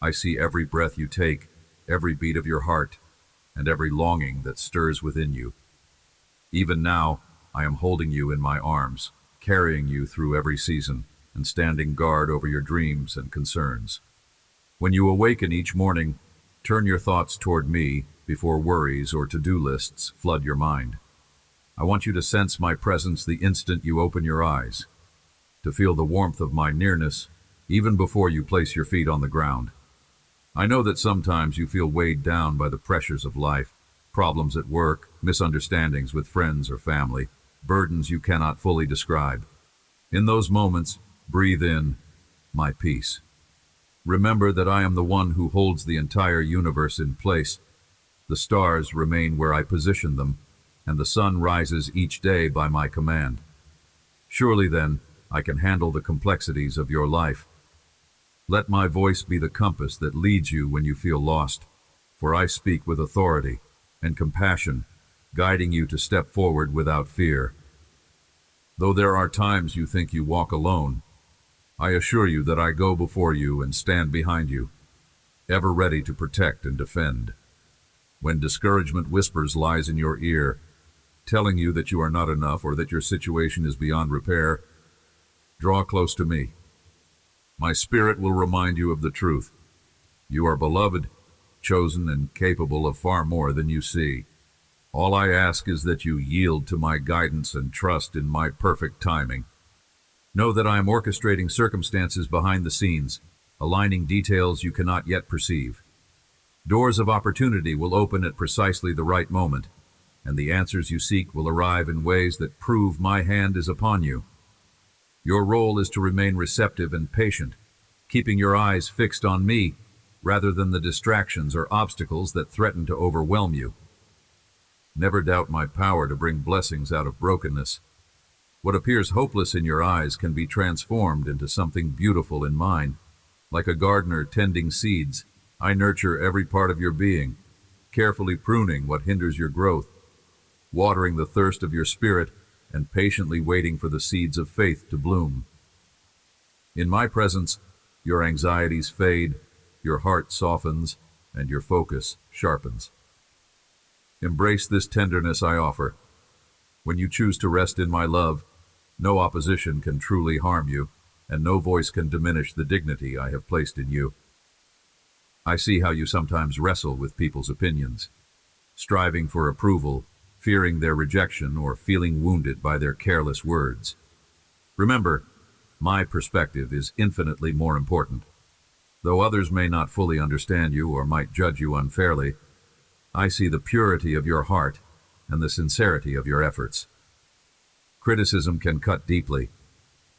I see every breath you take, every beat of your heart, and every longing that stirs within you. Even now, I am holding you in my arms, carrying you through every season, and standing guard over your dreams and concerns. When you awaken each morning, turn your thoughts toward me before worries or to-do lists flood your mind. I want you to sense my presence the instant you open your eyes, to feel the warmth of my nearness even before you place your feet on the ground. I know that sometimes you feel weighed down by the pressures of life, problems at work, misunderstandings with friends or family, burdens you cannot fully describe. In those moments, breathe in my peace. Remember that I am the one who holds the entire universe in place. The stars remain where I position them, and the sun rises each day by my command. Surely then, I can handle the complexities of your life. Let my voice be the compass that leads you when you feel lost, for I speak with authority and compassion, guiding you to step forward without fear. Though there are times you think you walk alone, I assure you that I go before you and stand behind you, ever ready to protect and defend. When discouragement whispers lies in your ear, telling you that you are not enough or that your situation is beyond repair, draw close to me. My spirit will remind you of the truth. You are beloved, chosen, and capable of far more than you see. All I ask is that you yield to my guidance and trust in my perfect timing. Know that I am orchestrating circumstances behind the scenes, aligning details you cannot yet perceive. Doors of opportunity will open at precisely the right moment, and the answers you seek will arrive in ways that prove my hand is upon you. Your role is to remain receptive and patient, keeping your eyes fixed on me rather than the distractions or obstacles that threaten to overwhelm you. Never doubt my power to bring blessings out of brokenness. What appears hopeless in your eyes can be transformed into something beautiful in mine. Like a gardener tending seeds, I nurture every part of your being, carefully pruning what hinders your growth, watering the thirst of your spirit, and patiently waiting for the seeds of faith to bloom. In my presence, your anxieties fade, your heart softens, and your focus sharpens. Embrace this tenderness I offer. When you choose to rest in my love, no opposition can truly harm you, and no voice can diminish the dignity I have placed in you. I see how you sometimes wrestle with people's opinions, striving for approval, fearing their rejection, or feeling wounded by their careless words. Remember, my perspective is infinitely more important. Though others may not fully understand you or might judge you unfairly, I see the purity of your heart and the sincerity of your efforts. Criticism can cut deeply,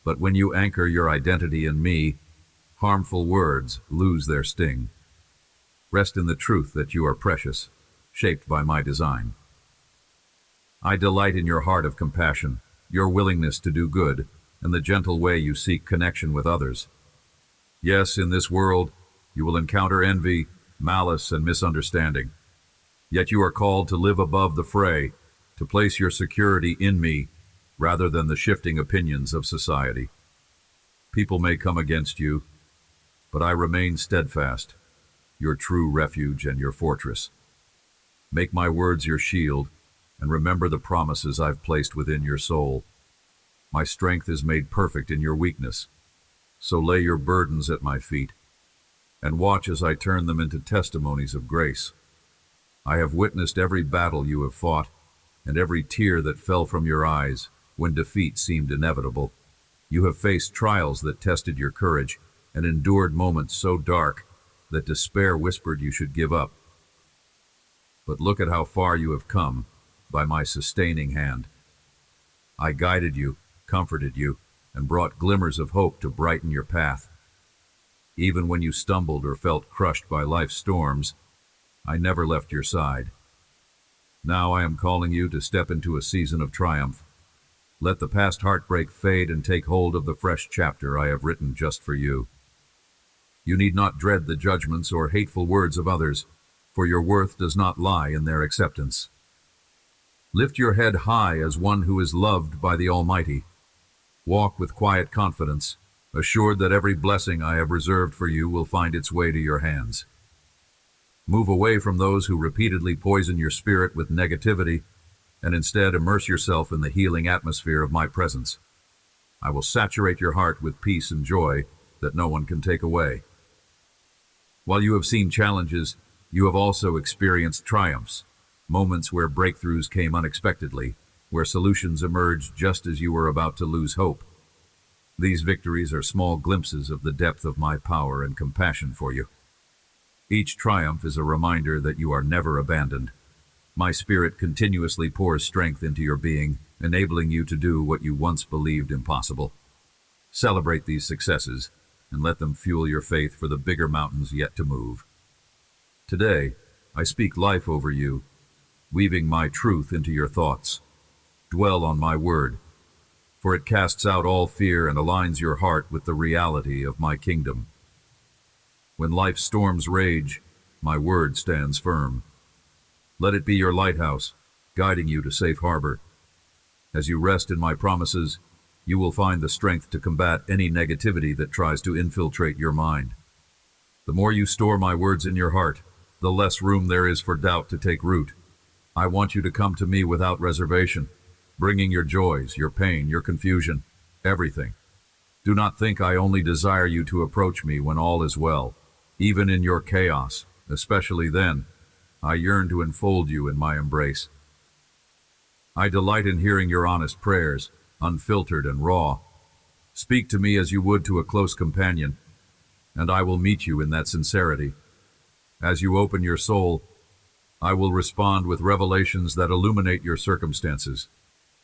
but when you anchor your identity in me, harmful words lose their sting. Rest in the truth that you are precious, shaped by my design. I delight in your heart of compassion, your willingness to do good, and the gentle way you seek connection with others. Yes, in this world, you will encounter envy, malice, and misunderstanding. Yet you are called to live above the fray, to place your security in me, rather than the shifting opinions of society. People may come against you, but I remain steadfast, your true refuge and your fortress. Make my words your shield, and remember the promises I've placed within your soul. My strength is made perfect in your weakness, so lay your burdens at my feet, and watch as I turn them into testimonies of grace. I have witnessed every battle you have fought, and every tear that fell from your eyes when defeat seemed inevitable. You have faced trials that tested your courage, and endured moments so dark that despair whispered you should give up. But look at how far you have come by my sustaining hand. I guided you, comforted you, and brought glimmers of hope to brighten your path. Even when you stumbled or felt crushed by life's storms, I never left your side. Now I am calling you to step into a season of triumph. Let the past heartbreak fade and take hold of the fresh chapter I have written just for you. You need not dread the judgments or hateful words of others, for your worth does not lie in their acceptance. Lift your head high as one who is loved by the Almighty. Walk with quiet confidence, assured that every blessing I have reserved for you will find its way to your hands. Move away from those who repeatedly poison your spirit with negativity, and instead immerse yourself in the healing atmosphere of my presence. I will saturate your heart with peace and joy that no one can take away. While you have seen challenges, you have also experienced triumphs, moments where breakthroughs came unexpectedly, where solutions emerged just as you were about to lose hope. These victories are small glimpses of the depth of my power and compassion for you. Each triumph is a reminder that you are never abandoned. My spirit continuously pours strength into your being, enabling you to do what you once believed impossible. Celebrate these successes, and let them fuel your faith for the bigger mountains yet to move. Today, I speak life over you, weaving my truth into your thoughts. Dwell on my word, for it casts out all fear and aligns your heart with the reality of my kingdom. When life's storms rage, my word stands firm. Let it be your lighthouse, guiding you to safe harbor. As you rest in my promises, you will find the strength to combat any negativity that tries to infiltrate your mind. The more you store my words in your heart, the less room there is for doubt to take root. I want you to come to me without reservation, bringing your joys, your pain, your confusion, everything. Do not think I only desire you to approach me when all is well. Even in your chaos, especially then, I yearn to enfold you in my embrace. I delight in hearing your honest prayers, unfiltered and raw. Speak to me as you would to a close companion, and I will meet you in that sincerity. As you open your soul, I will respond with revelations that illuminate your circumstances,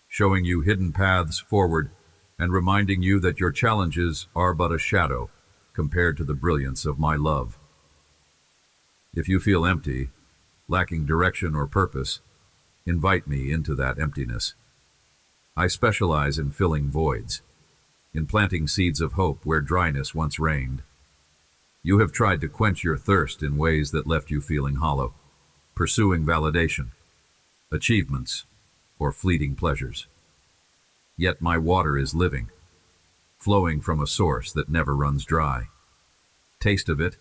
showing you hidden paths forward and reminding you that your challenges are but a shadow compared to the brilliance of my love. If you feel empty, lacking direction or purpose, invite me into that emptiness. I specialize in filling voids, in planting seeds of hope where dryness once reigned. You have tried to quench your thirst in ways that left you feeling hollow, pursuing validation, achievements, or fleeting pleasures. Yet my water is living, flowing from a source that never runs dry. Taste of it,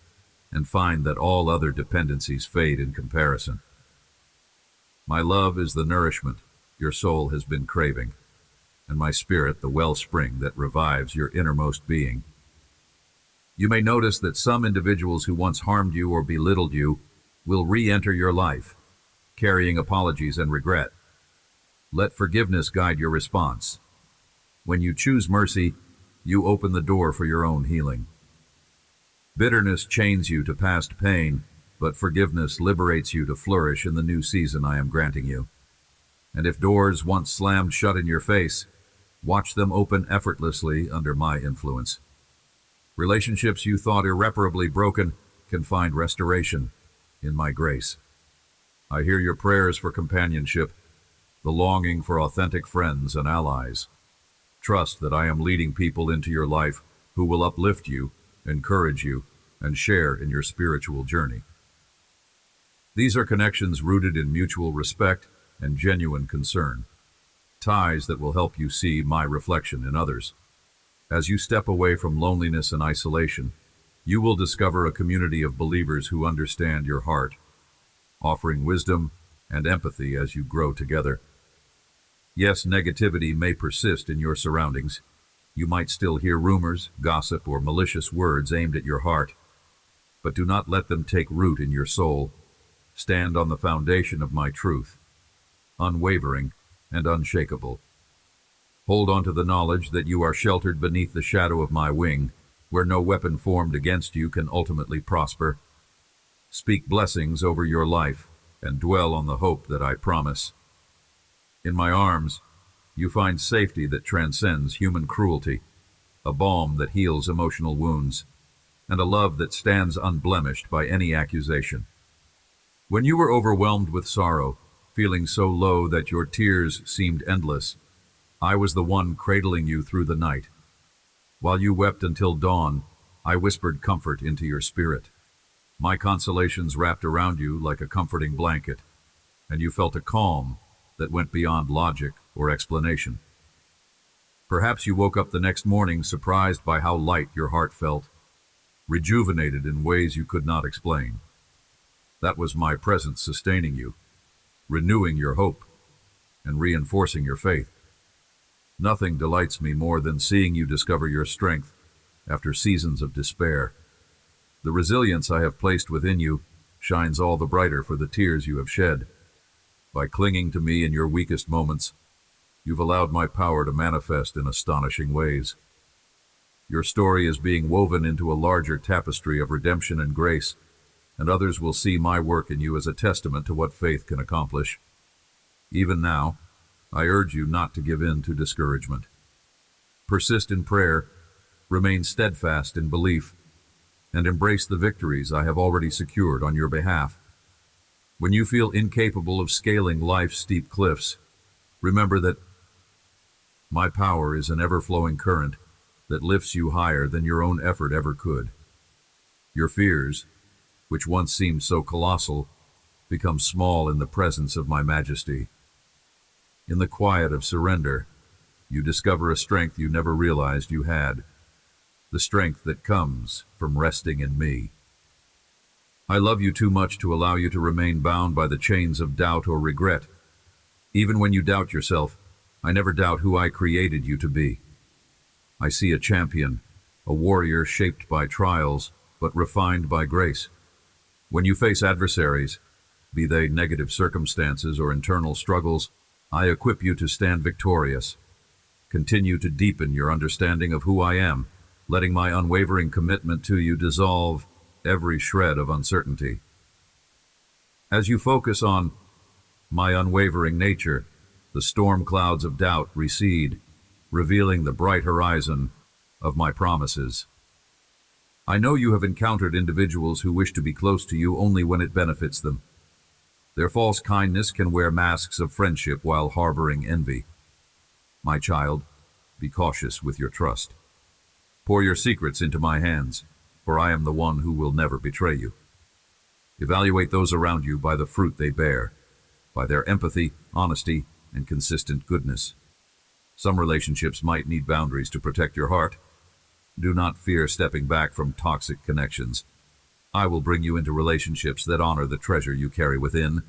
and find that all other dependencies fade in comparison. My love is the nourishment your soul has been craving, and my spirit the wellspring that revives your innermost being. You may notice that some individuals who once harmed you or belittled you will re-enter your life, carrying apologies and regret. Let forgiveness guide your response. When you choose mercy, you open the door for your own healing. Bitterness chains you to past pain, but forgiveness liberates you to flourish in the new season I am granting you. And if doors once slammed shut in your face, watch them open effortlessly under my influence. Relationships you thought irreparably broken can find restoration in my grace. I hear your prayers for companionship, the longing for authentic friends and allies. Trust that I am leading people into your life who will uplift you, encourage you, and share in your spiritual journey. These are connections rooted in mutual respect and genuine concern, ties that will help you see my reflection in others. As you step away from loneliness and isolation, you will discover a community of believers who understand your heart, offering wisdom and empathy as you grow together. Yes, negativity may persist in your surroundings. You might still hear rumors, gossip, or malicious words aimed at your heart. But do not let them take root in your soul. Stand on the foundation of my truth, unwavering and unshakable. Hold on to the knowledge that you are sheltered beneath the shadow of my wing, where no weapon formed against you can ultimately prosper. Speak blessings over your life and dwell on the hope that I promise. In my arms, you find safety that transcends human cruelty, a balm that heals emotional wounds, and a love that stands unblemished by any accusation. When you were overwhelmed with sorrow, feeling so low that your tears seemed endless, I was the one cradling you through the night. While you wept until dawn, I whispered comfort into your spirit. My consolations wrapped around you like a comforting blanket, and you felt a calm that went beyond logic or explanation. Perhaps you woke up the next morning surprised by how light your heart felt, rejuvenated in ways you could not explain. That was my presence sustaining you, renewing your hope, and reinforcing your faith. Nothing delights me more than seeing you discover your strength after seasons of despair. The resilience I have placed within you shines all the brighter for the tears you have shed. By clinging to me in your weakest moments, you've allowed my power to manifest in astonishing ways. Your story is being woven into a larger tapestry of redemption and grace, and others will see my work in you as a testament to what faith can accomplish. Even now, I urge you not to give in to discouragement. Persist in prayer, remain steadfast in belief, and embrace the victories I have already secured on your behalf. When you feel incapable of scaling life's steep cliffs, remember that my power is an ever-flowing current that lifts you higher than your own effort ever could. Your fears, which once seemed so colossal, become small in the presence of my majesty. In the quiet of surrender, you discover a strength you never realized you had, the strength that comes from resting in me. I love you too much to allow you to remain bound by the chains of doubt or regret. Even when you doubt yourself, I never doubt who I created you to be. I see a champion, a warrior shaped by trials, but refined by grace. When you face adversaries, be they negative circumstances or internal struggles, I equip you to stand victorious. Continue to deepen your understanding of who I am, letting my unwavering commitment to you dissolve every shred of uncertainty. As you focus on my unwavering nature, the storm clouds of doubt recede, revealing the bright horizon of my promises. I know you have encountered individuals who wish to be close to you only when it benefits them. Their false kindness can wear masks of friendship while harboring envy. My child, be cautious with your trust. Pour your secrets into my hands, for I am the one who will never betray you. Evaluate those around you by the fruit they bear, by their empathy, honesty, and consistent goodness. Some relationships might need boundaries to protect your heart. Do not fear stepping back from toxic connections. I will bring you into relationships that honor the treasure you carry within.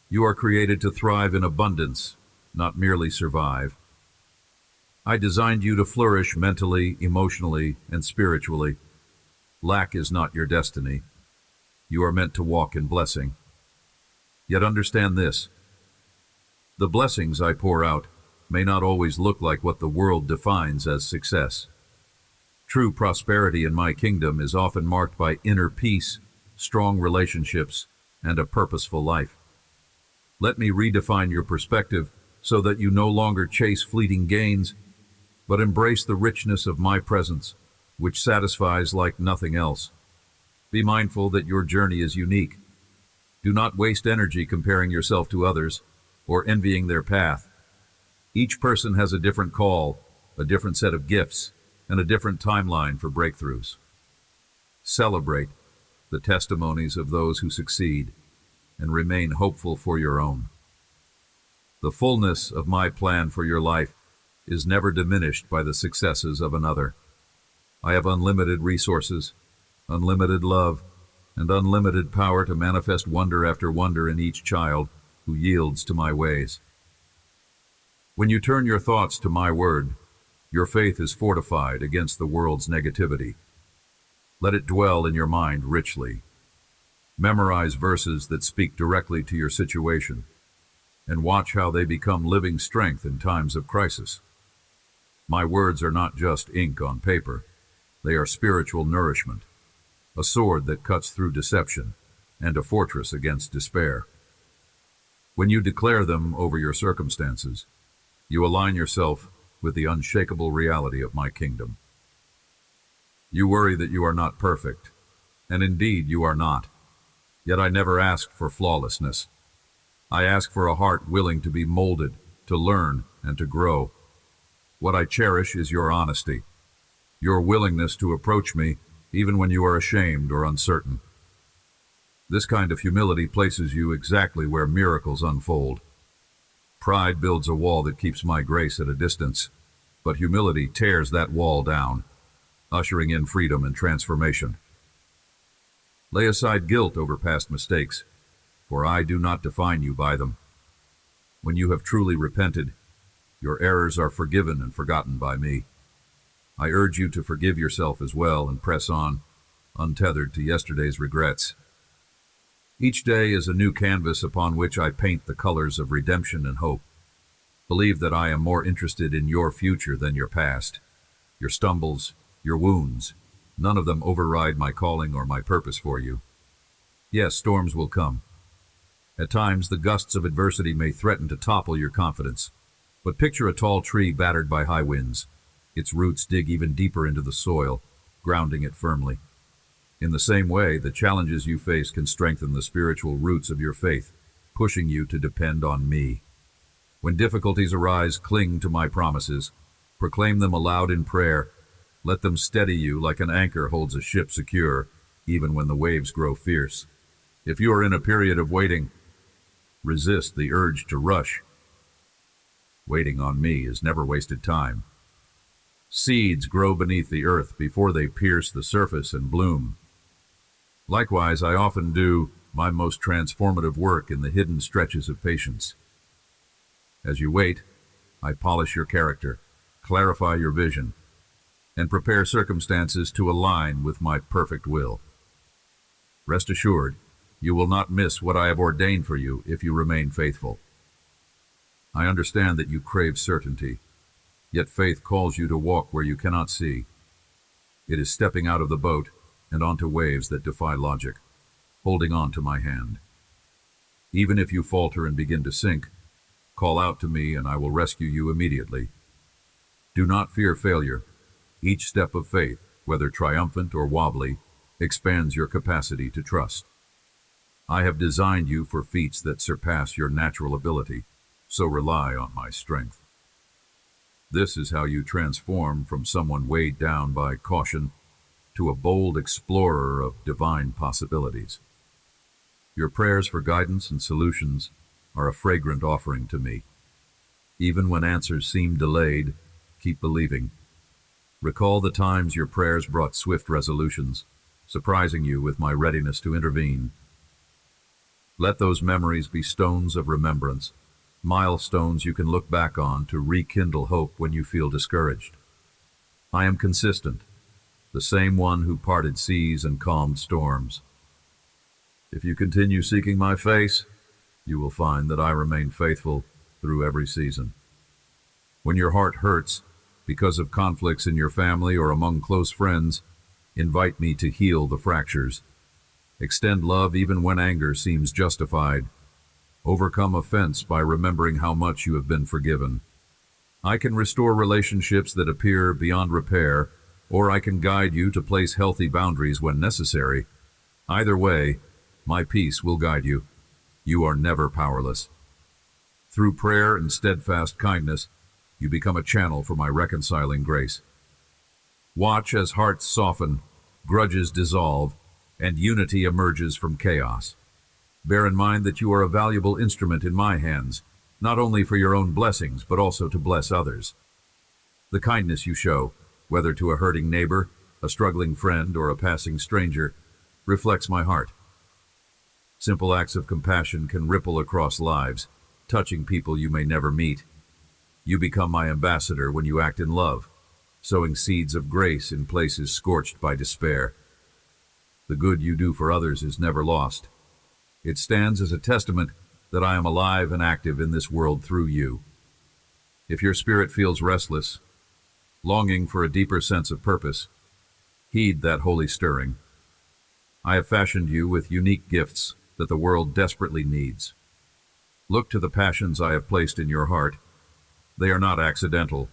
You are created to thrive in abundance, not merely survive. I designed you to flourish mentally, emotionally, and spiritually. Lack is not your destiny. You are meant to walk in blessing. Yet understand this: the blessings I pour out may not always look like what the world defines as success. True prosperity in my kingdom is often marked by inner peace, strong relationships, and a purposeful life. Let me redefine your perspective so that you no longer chase fleeting gains, but embrace the richness of my presence, which satisfies like nothing else. Be mindful that your journey is unique. Do not waste energy comparing yourself to others or envying their path. Each person has a different call, a different set of gifts, and a different timeline for breakthroughs. Celebrate the testimonies of those who succeed and remain hopeful for your own. The fullness of my plan for your life is never diminished by the successes of another. I have unlimited resources, unlimited love, and unlimited power to manifest wonder after wonder in each child who yields to my ways. When you turn your thoughts to my word, your faith is fortified against the world's negativity. Let it dwell in your mind richly. Memorize verses that speak directly to your situation, and watch how they become living strength in times of crisis. My words are not just ink on paper. They are spiritual nourishment, a sword that cuts through deception, and a fortress against despair. When you declare them over your circumstances, you align yourself with the unshakable reality of my kingdom. You worry that you are not perfect, and indeed you are not. Yet I never asked for flawlessness. I ask for a heart willing to be molded, to learn, and to grow. What I cherish is your honesty, your willingness to approach me even when you are ashamed or uncertain. This kind of humility places you exactly where miracles unfold. Pride builds a wall that keeps my grace at a distance. but humility tears that wall down, ushering in freedom and transformation. Lay aside guilt over past mistakes, for I do not define you by them. When you have truly repented, your errors are forgiven and forgotten by me. I urge you to forgive yourself as well and press on, untethered to yesterday's regrets. Each day is a new canvas upon which I paint the colors of redemption and hope. Believe that I am more interested in your future than your past. Your stumbles, your wounds, none of them override my calling or my purpose for you. Yes, storms will come. At times, the gusts of adversity may threaten to topple your confidence. But picture a tall tree battered by high winds. Its roots dig even deeper into the soil, grounding it firmly. In the same way, the challenges you face can strengthen the spiritual roots of your faith, pushing you to depend on me. When difficulties arise, cling to my promises. Proclaim them aloud in prayer. Let them steady you like an anchor holds a ship secure, even when the waves grow fierce. If you are in a period of waiting, resist the urge to rush. Waiting on me is never wasted time. Seeds grow beneath the earth before they pierce the surface and bloom. Likewise, I often do my most transformative work in the hidden stretches of patience. As you wait, I polish your character, clarify your vision, and prepare circumstances to align with my perfect will. Rest assured, you will not miss what I have ordained for you if you remain faithful. I understand that you crave certainty, yet faith calls you to walk where you cannot see. It is stepping out of the boat and onto waves that defy logic, holding on to my hand. Even if you falter and begin to sink, call out to me and I will rescue you immediately. Do not fear failure. Each step of faith, whether triumphant or wobbly, expands your capacity to trust. I have designed you for feats that surpass your natural ability, so rely on my strength. This is how you transform from someone weighed down by caution to a bold explorer of divine possibilities. Your prayers for guidance and solutions are a fragrant offering to me. Even when answers seem delayed, keep believing. Recall the times your prayers brought swift resolutions, surprising you with my readiness to intervene. Let those memories be stones of remembrance, milestones you can look back on to rekindle hope when you feel discouraged. I am consistent, the same one who parted seas and calmed storms. If you continue seeking my face, you will find that I remain faithful through every season. When your heart hurts because of conflicts in your family or among close friends, invite me to heal the fractures. Extend love even when anger seems justified. Overcome offense by remembering how much you have been forgiven. I can restore relationships that appear beyond repair, or I can guide you to place healthy boundaries when necessary. Either way, my peace will guide you. You are never powerless. Through prayer and steadfast kindness, you become a channel for my reconciling grace. Watch as hearts soften, grudges dissolve, and unity emerges from chaos. Bear in mind that you are a valuable instrument in my hands, not only for your own blessings, but also to bless others. The kindness you show, whether to a hurting neighbor, a struggling friend, or a passing stranger, reflects my heart. Simple acts of compassion can ripple across lives, touching people you may never meet. You become my ambassador when you act in love, sowing seeds of grace in places scorched by despair. The good you do for others is never lost. It stands as a testament that I am alive and active in this world through you. If your spirit feels restless, longing for a deeper sense of purpose, heed that holy stirring. I have fashioned you with unique gifts that the world desperately needs. Look to the passions I have placed in your heart. They are not accidental.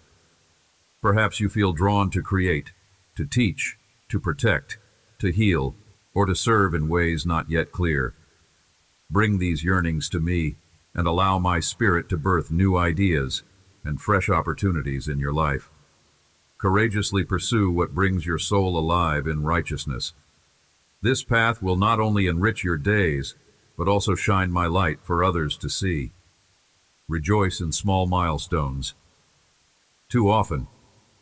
Perhaps you feel drawn to create, to teach, to protect, to heal, or to serve in ways not yet clear. Bring these yearnings to me and allow my spirit to birth new ideas and fresh opportunities in your life. Courageously pursue what brings your soul alive in righteousness. This path will not only enrich your days, but also shine my light for others to see. Rejoice in small milestones. Too often,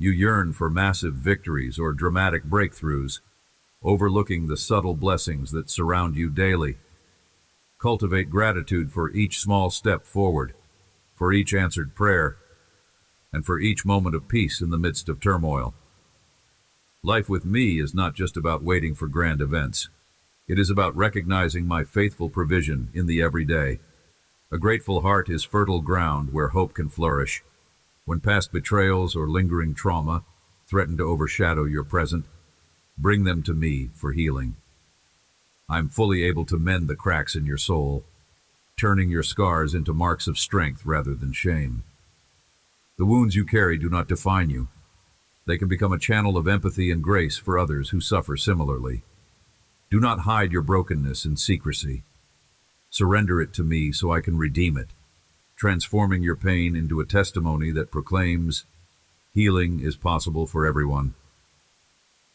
You yearn for massive victories or dramatic breakthroughs, overlooking the subtle blessings that surround you daily. Cultivate gratitude for each small step forward, for each answered prayer, and for each moment of peace in the midst of turmoil. Life with me is not just about waiting for grand events. It is about recognizing my faithful provision in the everyday. A grateful heart is fertile ground where hope can flourish. When past betrayals or lingering trauma threaten to overshadow your present, bring them to me for healing. I'm fully able to mend the cracks in your soul, turning your scars into marks of strength rather than shame. The wounds you carry do not define you. They can become a channel of empathy and grace for others who suffer similarly. Do not hide your brokenness in secrecy. Surrender it to me so I can redeem it, transforming your pain into a testimony that proclaims healing is possible for everyone.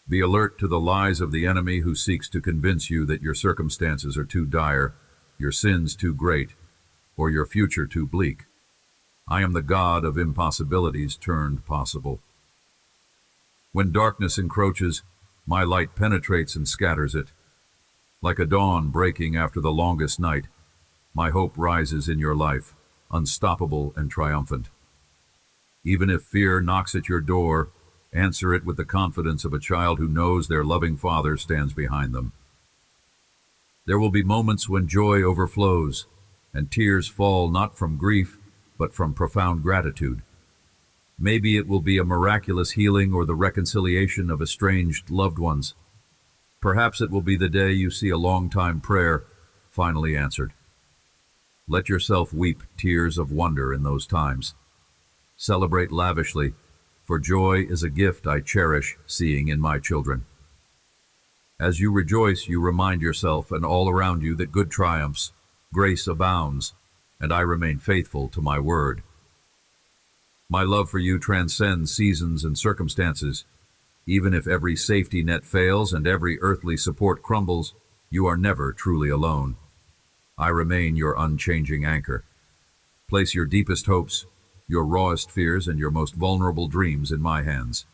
Be alert to the lies of the enemy who seeks to convince you that your circumstances are too dire, your sins too great, or your future too bleak. I am the God of impossibilities turned possible. When darkness encroaches, my light penetrates and scatters it. Like a dawn breaking after the longest night, my hope rises in your life, unstoppable and triumphant. Even if fear knocks at your door, answer it with the confidence of a child who knows their loving Father stands behind them. There will be moments when joy overflows, and tears fall not from grief, but from profound gratitude. Maybe it will be a miraculous healing or the reconciliation of estranged loved ones. Perhaps it will be the day you see a long-time prayer finally answered. Let yourself weep tears of wonder in those times. Celebrate lavishly, for joy is a gift I cherish seeing in my children. As you rejoice, you remind yourself and all around you that good triumphs, grace abounds, and I remain faithful to my word. My love for you transcends seasons and circumstances. Even if every safety net fails and every earthly support crumbles, you are never truly alone. I remain your unchanging anchor. Place your deepest hopes, your rawest fears, and your most vulnerable dreams in my hands.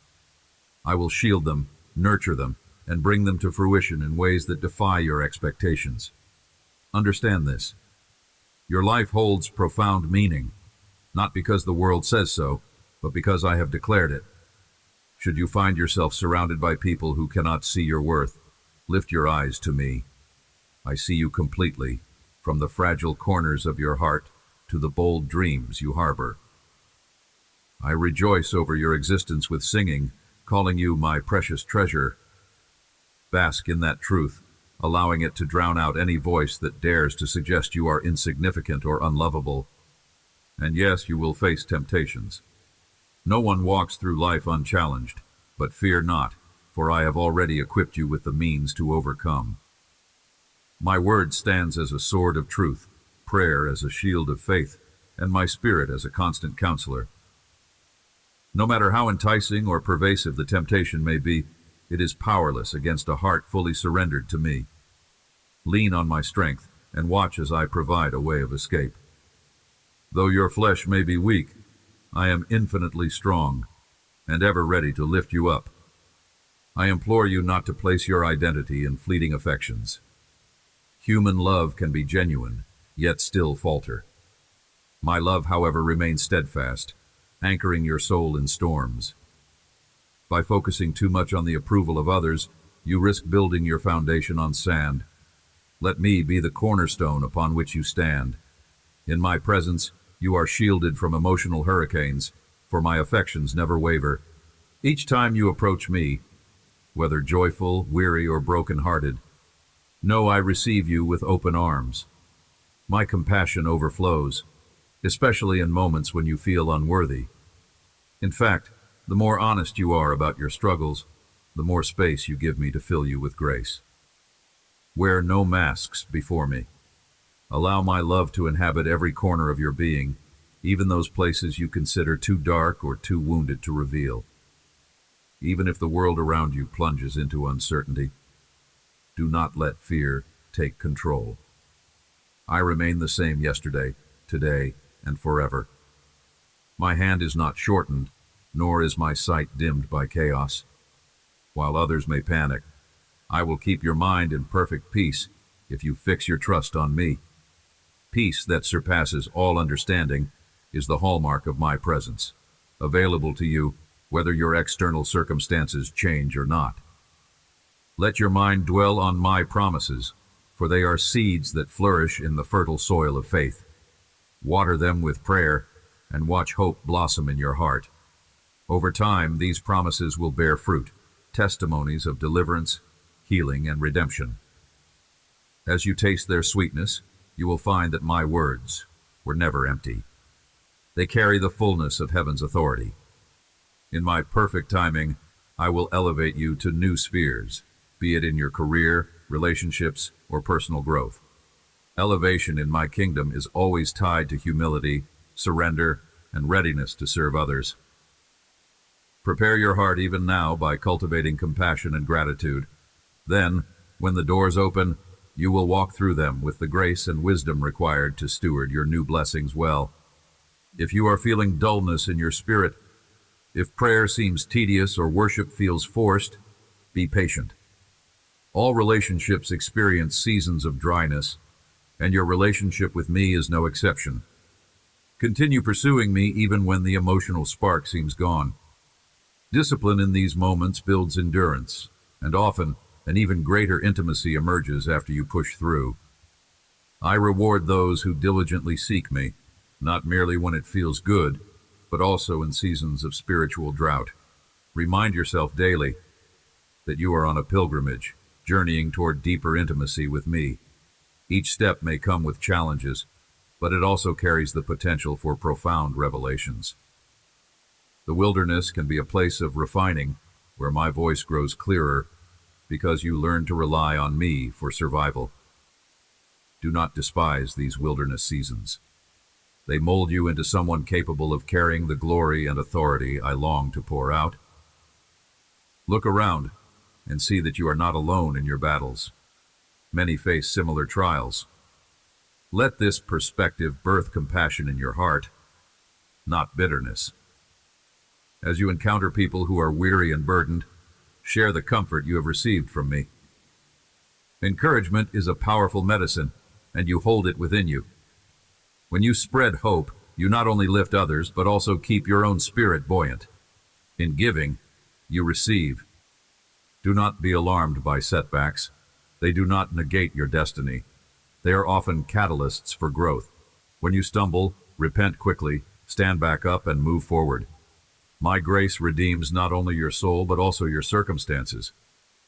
I will shield them, nurture them, and bring them to fruition in ways that defy your expectations. Understand this. Your life holds profound meaning, not because the world says so, but because I have declared it. Should you find yourself surrounded by people who cannot see your worth, lift your eyes to me. I see you completely, from the fragile corners of your heart to the bold dreams you harbor. I rejoice over your existence with singing, calling you my precious treasure. Bask in that truth, allowing it to drown out any voice that dares to suggest you are insignificant or unlovable. And yes, you will face temptations. No one walks through life unchallenged, but fear not, for I have already equipped you with the means to overcome. My word stands as a sword of truth, prayer as a shield of faith, and my spirit as a constant counselor. No matter how enticing or pervasive the temptation may be, it is powerless against a heart fully surrendered to me. Lean on my strength and watch as I provide a way of escape. Though your flesh may be weak, I am infinitely strong and ever ready to lift you up. I implore you not to place your identity in fleeting affections. Human love can be genuine, yet still falter. My love, however, remains steadfast, anchoring your soul in storms. By focusing too much on the approval of others, you risk building your foundation on sand. Let me be the cornerstone upon which you stand. In my presence, you are shielded from emotional hurricanes, for my affections never waver. Each time you approach me, whether joyful, weary, or broken-hearted, know I receive you with open arms. My compassion overflows, especially in moments when you feel unworthy. In fact, the more honest you are about your struggles, the more space you give me to fill you with grace. Wear no masks before me. Allow my love to inhabit every corner of your being, even those places you consider too dark or too wounded to reveal. Even if the world around you plunges into uncertainty, do not let fear take control. I remain the same yesterday, today, and forever. My hand is not shortened, nor is my sight dimmed by chaos. While others may panic, I will keep your mind in perfect peace if you fix your trust on me. Peace that surpasses all understanding is the hallmark of my presence, available to you whether your external circumstances change or not. Let your mind dwell on my promises, for they are seeds that flourish in the fertile soil of faith. Water them with prayer and watch hope blossom in your heart. Over time, these promises will bear fruit, testimonies of deliverance, healing, and redemption. As you taste their sweetness, you will find that my words were never empty. They carry the fullness of heaven's authority. In my perfect timing, I will elevate you to new spheres, be it in your career, relationships, or personal growth. Elevation in my kingdom is always tied to humility, surrender, and readiness to serve others. Prepare your heart even now by cultivating compassion and gratitude. Then, when the doors open, you will walk through them with the grace and wisdom required to steward your new blessings well. If you are feeling dullness in your spirit, if prayer seems tedious or worship feels forced, be patient. All relationships experience seasons of dryness, and your relationship with me is no exception. Continue pursuing me even when the emotional spark seems gone. Discipline in these moments builds endurance, and often an even greater intimacy emerges after you push through. I reward those who diligently seek me, not merely when it feels good, but also in seasons of spiritual drought. Remind yourself daily that you are on a pilgrimage, journeying toward deeper intimacy with me. Each step may come with challenges, but it also carries the potential for profound revelations. The wilderness can be a place of refining, where my voice grows clearer, because you learn to rely on me for survival. Do not despise these wilderness seasons. They mold you into someone capable of carrying the glory and authority I long to pour out. Look around and see that you are not alone in your battles. Many face similar trials. Let this perspective birth compassion in your heart, not bitterness. As you encounter people who are weary and burdened, share the comfort you have received from me. Encouragement is a powerful medicine, and you hold it within you. When you spread hope, you not only lift others, but also keep your own spirit buoyant. In giving, you receive. Do not be alarmed by setbacks. They do not negate your destiny. They are often catalysts for growth. When you stumble, repent quickly, stand back up, and move forward. My grace redeems not only your soul, but also your circumstances,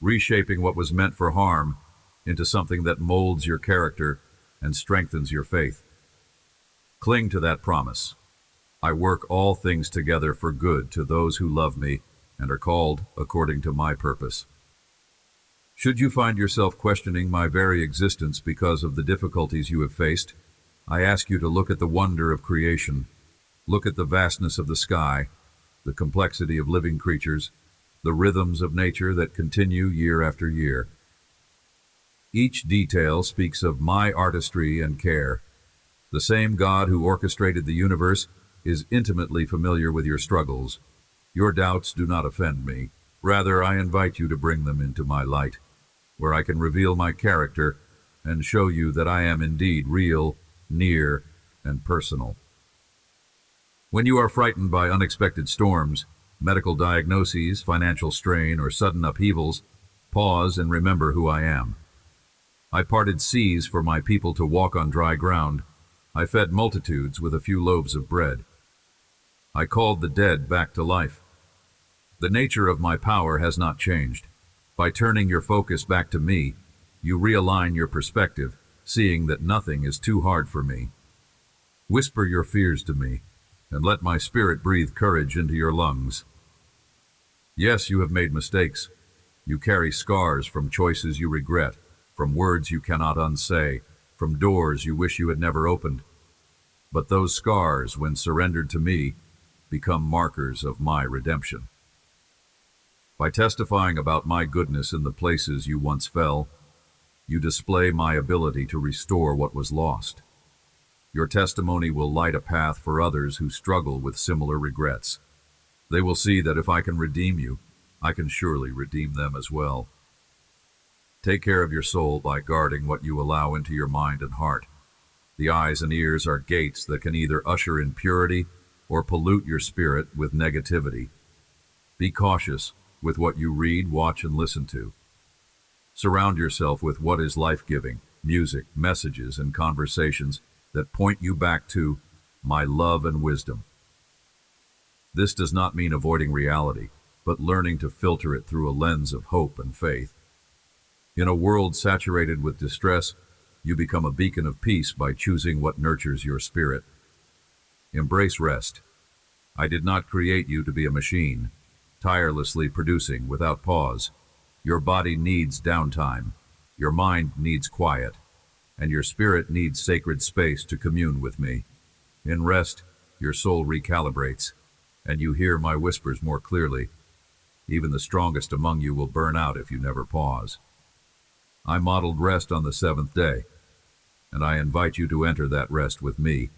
reshaping what was meant for harm into something that molds your character and strengthens your faith. Cling to that promise. I work all things together for good to those who love me and are called according to my purpose. Should you find yourself questioning my very existence because of the difficulties you have faced, I ask you to look at the wonder of creation. Look at the vastness of the sky, the complexity of living creatures, the rhythms of nature that continue year after year. Each detail speaks of my artistry and care. The same God who orchestrated the universe is intimately familiar with your struggles. Your doubts do not offend me. Rather, I invite you to bring them into my light, where I can reveal my character and show you that I am indeed real, near, and personal. When you are frightened by unexpected storms, medical diagnoses, financial strain, or sudden upheavals, pause and remember who I am. I parted seas for my people to walk on dry ground. I fed multitudes with a few loaves of bread. I called the dead back to life. The nature of my power has not changed. By turning your focus back to me, you realign your perspective, seeing that nothing is too hard for me. Whisper your fears to me, and let my spirit breathe courage into your lungs. Yes, you have made mistakes. You carry scars from choices you regret, from words you cannot unsay, from doors you wish you had never opened. But those scars, when surrendered to me, become markers of my redemption. By testifying about my goodness in the places you once fell, you display my ability to restore what was lost. Your testimony will light a path for others who struggle with similar regrets. They will see that if I can redeem you, I can surely redeem them as well. Take care of your soul by guarding what you allow into your mind and heart. The eyes and ears are gates that can either usher in purity or pollute your spirit with negativity. Be cautious with what you read, watch, and listen to. Surround yourself with what is life-giving, music, messages, and conversations that point you back to my love and wisdom. This does not mean avoiding reality, but learning to filter it through a lens of hope and faith. In a world saturated with distress, you become a beacon of peace by choosing what nurtures your spirit. Embrace rest. I did not create you to be a machine, tirelessly producing without pause. Your body needs downtime, your mind needs quiet, and your spirit needs sacred space to commune with me. In rest, your soul recalibrates, and you hear my whispers more clearly. Even the strongest among you will burn out if you never pause. I modeled rest on the seventh day, and I invite you to enter that rest with me,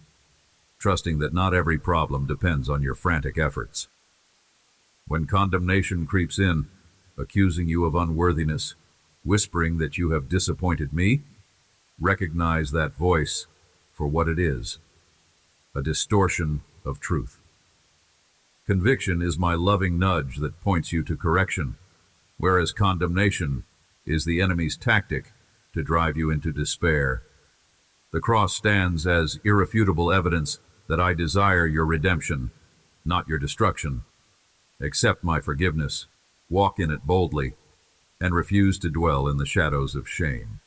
trusting that not every problem depends on your frantic efforts. When condemnation creeps in, accusing you of unworthiness, whispering that you have disappointed me, recognize that voice for what it is, a distortion of truth. Conviction is my loving nudge that points you to correction, whereas condemnation is the enemy's tactic to drive you into despair. The cross stands as irrefutable evidence that I desire your redemption, not your destruction. Accept my forgiveness, walk in it boldly, and refuse to dwell in the shadows of shame.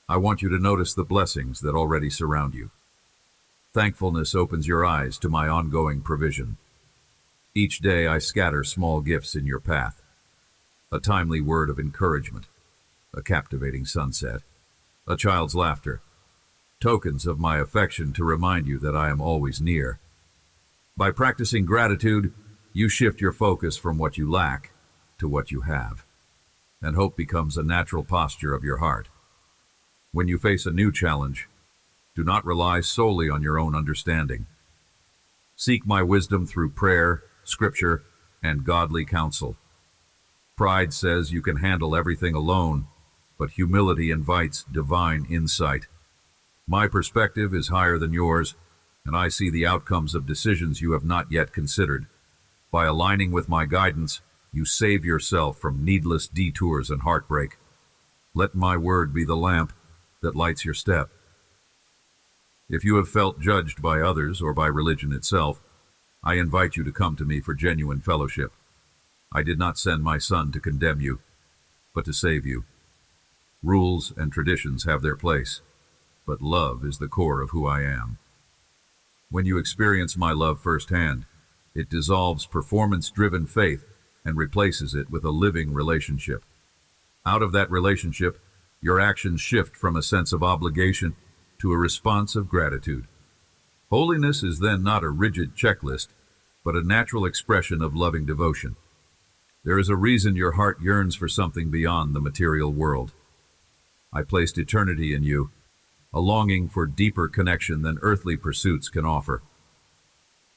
I want you to notice the blessings that already surround you. Thankfulness opens your eyes to my ongoing provision. Each day I scatter small gifts in your path. A timely word of encouragement, a captivating sunset, a child's laughter, tokens of my affection to remind you that I am always near. By practicing gratitude, you shift your focus from what you lack to what you have, and hope becomes a natural posture of your heart. When you face a new challenge, do not rely solely on your own understanding. Seek my wisdom through prayer, scripture, and godly counsel. Pride says you can handle everything alone, but humility invites divine insight. My perspective is higher than yours, and I see the outcomes of decisions you have not yet considered. By aligning with my guidance, you save yourself from needless detours and heartbreak. Let my word be the lamp that lights your step. If you have felt judged by others or by religion itself, I invite you to come to me for genuine fellowship. I did not send my son to condemn you, but to save you. Rules and traditions have their place, but love is the core of who I am. When you experience my love firsthand, it dissolves performance-driven faith and replaces it with a living relationship. Out of that relationship, your actions shift from a sense of obligation to a response of gratitude. Holiness is then not a rigid checklist, but a natural expression of loving devotion. There is a reason your heart yearns for something beyond the material world. I placed eternity in you, a longing for deeper connection than earthly pursuits can offer.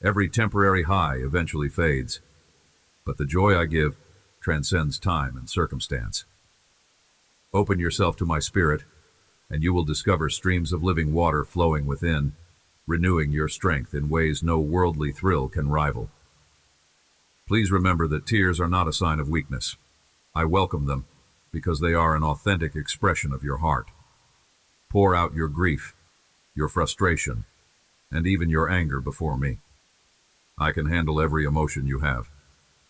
Every temporary high eventually fades, but the joy I give transcends time and circumstance. Open yourself to my spirit, and you will discover streams of living water flowing within, renewing your strength in ways no worldly thrill can rival. Please remember that tears are not a sign of weakness. I welcome them because they are an authentic expression of your heart. Pour out your grief, your frustration, and even your anger before me. I can handle every emotion you have,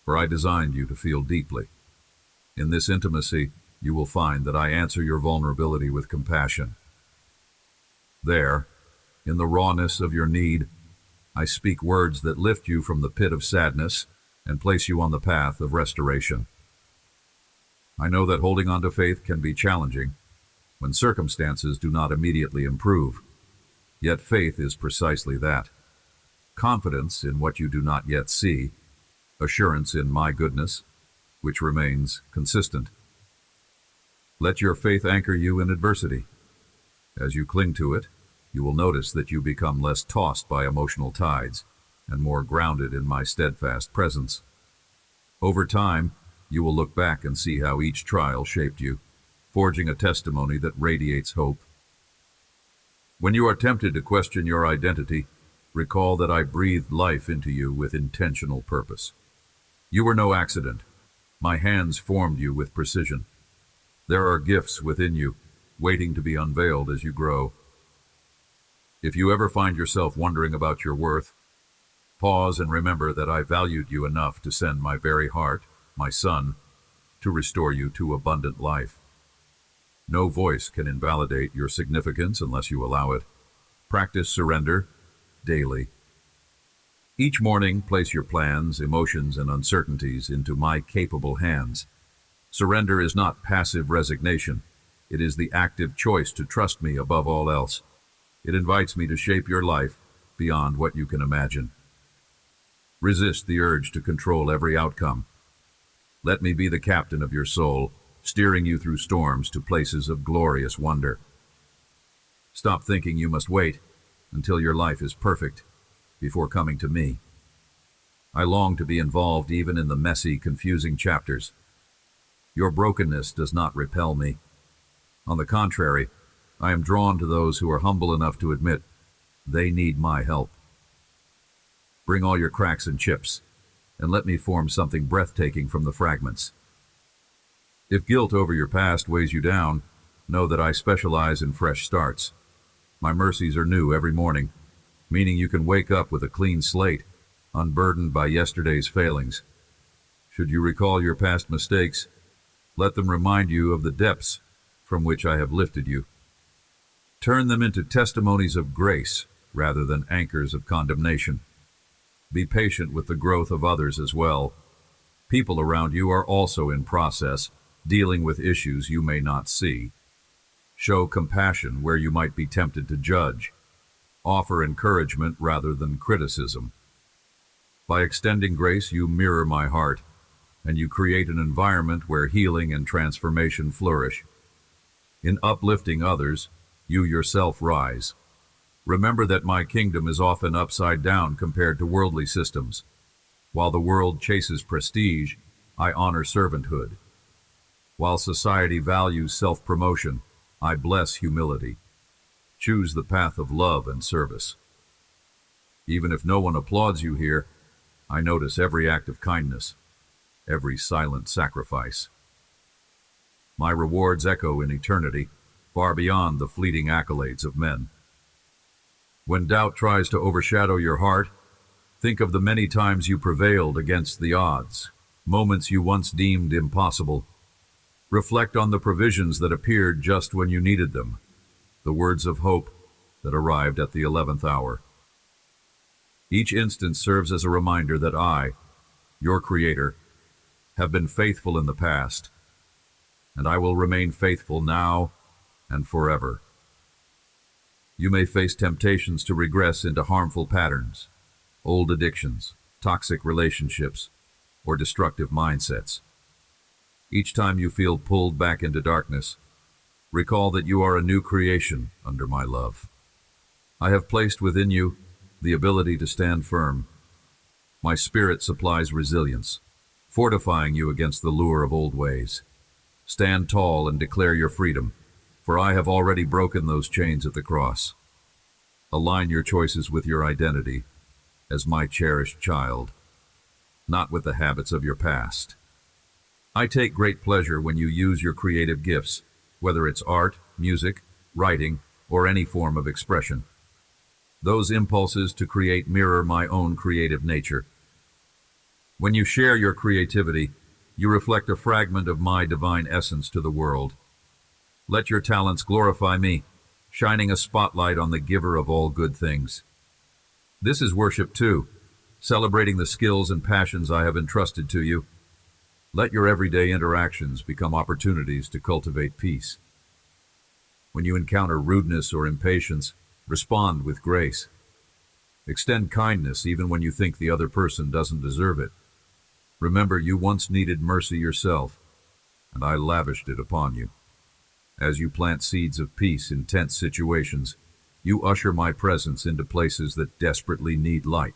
for I designed you to feel deeply. In this intimacy, you will find that I answer your vulnerability with compassion. There, in the rawness of your need, I speak words that lift you from the pit of sadness and place you on the path of restoration. I know that holding on to faith can be challenging when circumstances do not immediately improve. Yet faith is precisely that. Confidence in what you do not yet see, assurance in my goodness, which remains consistent. Let your faith anchor you in adversity. As you cling to it, you will notice that you become less tossed by emotional tides and more grounded in my steadfast presence. Over time, you will look back and see how each trial shaped you, forging a testimony that radiates hope. When you are tempted to question your identity, recall that I breathed life into you with intentional purpose. You were no accident. My hands formed you with precision. There are gifts within you, waiting to be unveiled as you grow. If you ever find yourself wondering about your worth, pause and remember that I valued you enough to send my very heart, my son, to restore you to abundant life. No voice can invalidate your significance unless you allow it. Practice surrender daily. Each morning, place your plans, emotions, and uncertainties into my capable hands. Surrender is not passive resignation. It is the active choice to trust me above all else. It invites me to shape your life beyond what you can imagine. Resist the urge to control every outcome. Let me be the captain of your soul, steering you through storms to places of glorious wonder. Stop thinking you must wait until your life is perfect before coming to me. I long to be involved even in the messy, confusing chapters. Your brokenness does not repel me. On the contrary, I am drawn to those who are humble enough to admit they need my help. Bring all your cracks and chips, and let me form something breathtaking from the fragments. If guilt over your past weighs you down, know that I specialize in fresh starts. My mercies are new every morning, meaning you can wake up with a clean slate, unburdened by yesterday's failings. Should you recall your past mistakes, let them remind you of the depths from which I have lifted you. Turn them into testimonies of grace rather than anchors of condemnation. Be patient with the growth of others as well. People around you are also in process, dealing with issues you may not see. Show compassion where you might be tempted to judge. Offer encouragement rather than criticism. By extending grace, you mirror my heart, and you create an environment where healing and transformation flourish. In uplifting others, you yourself rise. Remember that my kingdom is often upside down compared to worldly systems. While the world chases prestige, I honor servanthood. While society values self-promotion, I bless humility. Choose the path of love and service. Even if no one applauds you here, I notice every act of kindness, every silent sacrifice. My rewards echo in eternity, far beyond the fleeting accolades of men. When doubt tries to overshadow your heart, think of the many times you prevailed against the odds, moments you once deemed impossible. Reflect on the provisions that appeared just when you needed them, the words of hope that arrived at the 11th hour. Each instance serves as a reminder that I, your Creator, have been faithful in the past, and I will remain faithful now and forever. You may face temptations to regress into harmful patterns, old addictions, toxic relationships, or destructive mindsets. Each time you feel pulled back into darkness, recall that you are a new creation under my love. I have placed within you the ability to stand firm. My spirit supplies resilience, fortifying you against the lure of old ways. Stand tall and declare your freedom, for I have already broken those chains at the cross. Align your choices with your identity as my cherished child, not with the habits of your past. I take great pleasure when you use your creative gifts, whether it's art, music, writing, or any form of expression. Those impulses to create mirror my own creative nature. When you share your creativity, you reflect a fragment of my divine essence to the world. Let your talents glorify me, shining a spotlight on the giver of all good things. This is worship too, celebrating the skills and passions I have entrusted to you. Let your everyday interactions become opportunities to cultivate peace. When you encounter rudeness or impatience, respond with grace. Extend kindness even when you think the other person doesn't deserve it. Remember, you once needed mercy yourself, and I lavished it upon you. As you plant seeds of peace in tense situations, you usher my presence into places that desperately need light.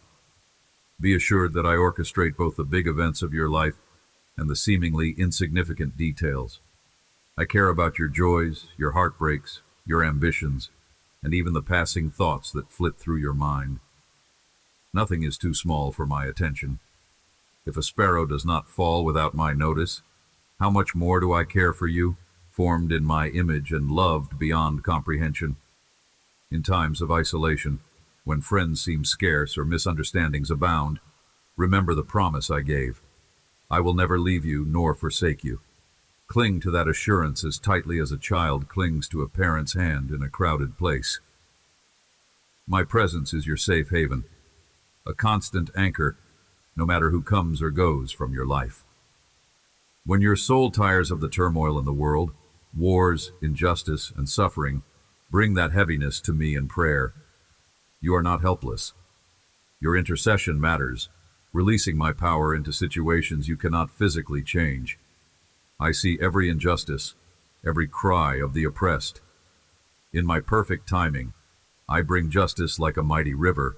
Be assured that I orchestrate both the big events of your life and the seemingly insignificant details. I care about your joys, your heartbreaks, your ambitions, and even the passing thoughts that flit through your mind. Nothing is too small for my attention. If a sparrow does not fall without my notice, how much more do I care for you, formed in my image and loved beyond comprehension? In times of isolation, when friends seem scarce or misunderstandings abound, remember the promise I gave. I will never leave you nor forsake you. Cling to that assurance as tightly as a child clings to a parent's hand in a crowded place. My presence is your safe haven, a constant anchor, no matter who comes or goes from your life. When your soul tires of the turmoil in the world, wars, injustice, and suffering, bring that heaviness to me in prayer. You are not helpless. Your intercession matters, releasing my power into situations you cannot physically change. I see every injustice, every cry of the oppressed. In my perfect timing, I bring justice like a mighty river.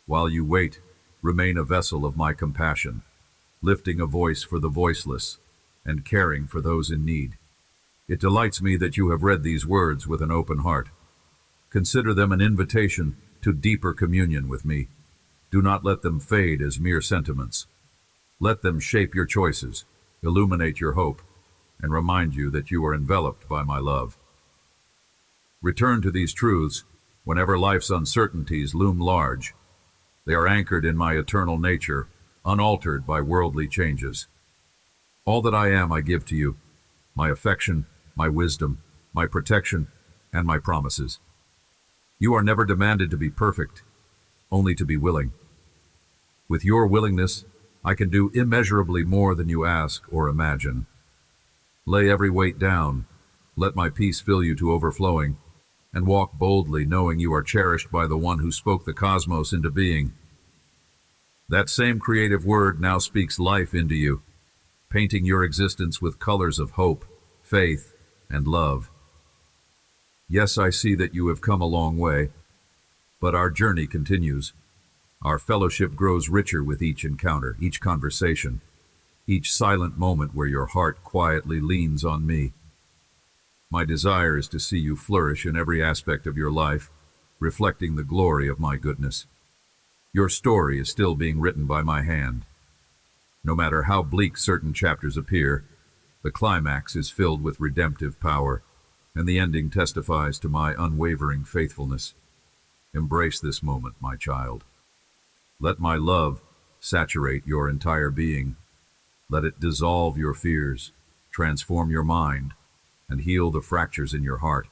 While you wait, remain a vessel of my compassion, lifting a voice for the voiceless and caring for those in need. It delights me that you have read these words with an open heart. Consider them an invitation to deeper communion with me. Do not let them fade as mere sentiments. Let them shape your choices, illuminate your hope, and remind you that you are enveloped by my love. Return to these truths whenever life's uncertainties loom large. They are anchored in my eternal nature, unaltered by worldly changes. All that I am I give to you, my affection, my wisdom, my protection, and my promises. You are never demanded to be perfect, only to be willing. With your willingness, I can do immeasurably more than you ask or imagine. Lay every weight down, let my peace fill you to overflowing, and walk boldly knowing you are cherished by the one who spoke the cosmos into being. That same creative word now speaks life into you, painting your existence with colors of hope, faith, and love. Yes, I see that you have come a long way, but our journey continues. Our fellowship grows richer with each encounter, each conversation, each silent moment where your heart quietly leans on me. My desire is to see you flourish in every aspect of your life, reflecting the glory of my goodness. Your story is still being written by my hand. No matter how bleak certain chapters appear, the climax is filled with redemptive power, and the ending testifies to my unwavering faithfulness. Embrace this moment, my child. Let my love saturate your entire being. Let it dissolve your fears, transform your mind, and heal the fractures in your heart.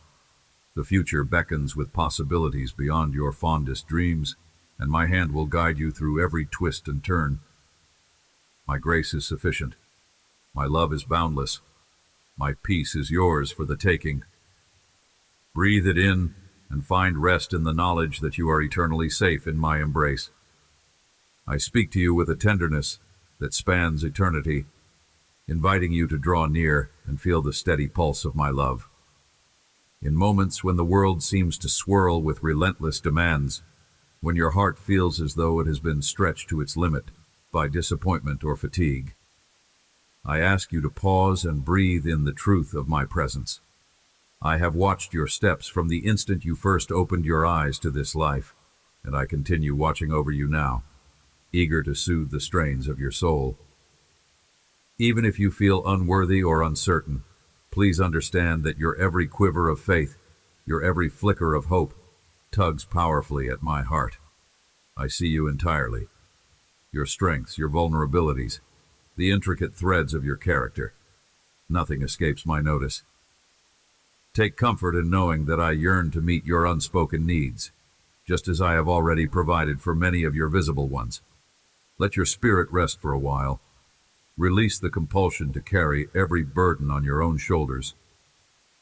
The future beckons with possibilities beyond your fondest dreams, and my hand will guide you through every twist and turn. My grace is sufficient. My love is boundless. My peace is yours for the taking. Breathe it in and find rest in the knowledge that you are eternally safe in my embrace. I speak to you with a tenderness that spans eternity, inviting you to draw near and feel the steady pulse of my love. In moments when the world seems to swirl with relentless demands, when your heart feels as though it has been stretched to its limit by disappointment or fatigue, I ask you to pause and breathe in the truth of my presence. I have watched your steps from the instant you first opened your eyes to this life, and I continue watching over you now, eager to soothe the strains of your soul. Even if you feel unworthy or uncertain, please understand that your every quiver of faith, your every flicker of hope, tugs powerfully at my heart. I see you entirely. Your strengths, your vulnerabilities, the intricate threads of your character. Nothing escapes my notice. Take comfort in knowing that I yearn to meet your unspoken needs, just as I have already provided for many of your visible ones. Let your spirit rest for a while. Release the compulsion to carry every burden on your own shoulders.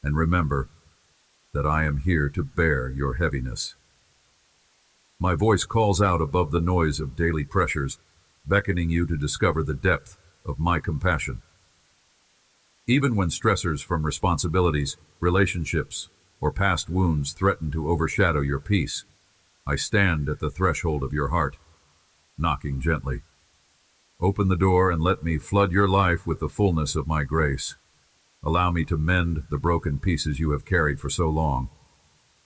And remember that I am here to bear your heaviness. My voice calls out above the noise of daily pressures, beckoning you to discover the depth of my compassion. Even when stressors from responsibilities, relationships, or past wounds threaten to overshadow your peace, I stand at the threshold of your heart. knocking gently. Open the door and let me flood your life with the fullness of my grace. Allow me to mend the broken pieces you have carried for so long.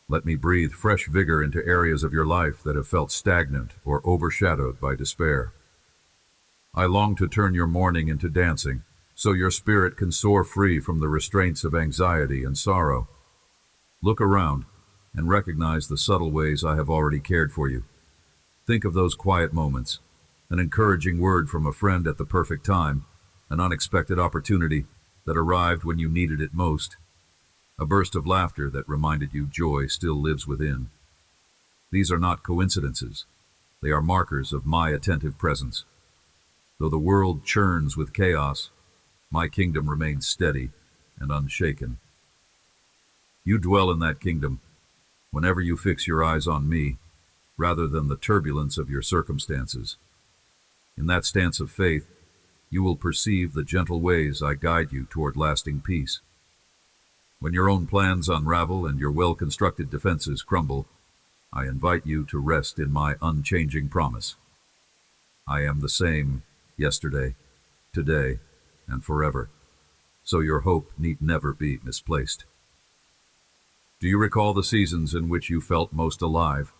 Let me breathe fresh vigor into areas of your life that have felt stagnant or overshadowed by despair. I long to turn your mourning into dancing, so your spirit can soar free from the restraints of anxiety and sorrow. Look around and recognize the subtle ways I have already cared for you. Think of those quiet moments, an encouraging word from a friend at the perfect time, an unexpected opportunity that arrived when you needed it most, a burst of laughter that reminded you joy still lives within. These are not coincidences. They are markers of my attentive presence. Though the world churns with chaos, my kingdom remains steady and unshaken. You dwell in that kingdom whenever you fix your eyes on me, rather than the turbulence of your circumstances. In that stance of faith, you will perceive the gentle ways I guide you toward lasting peace. When your own plans unravel and your well-constructed defenses crumble, I invite you to rest in my unchanging promise. I am the same yesterday, today, and forever, so your hope need never be misplaced. Do you recall the seasons in which you felt most alive?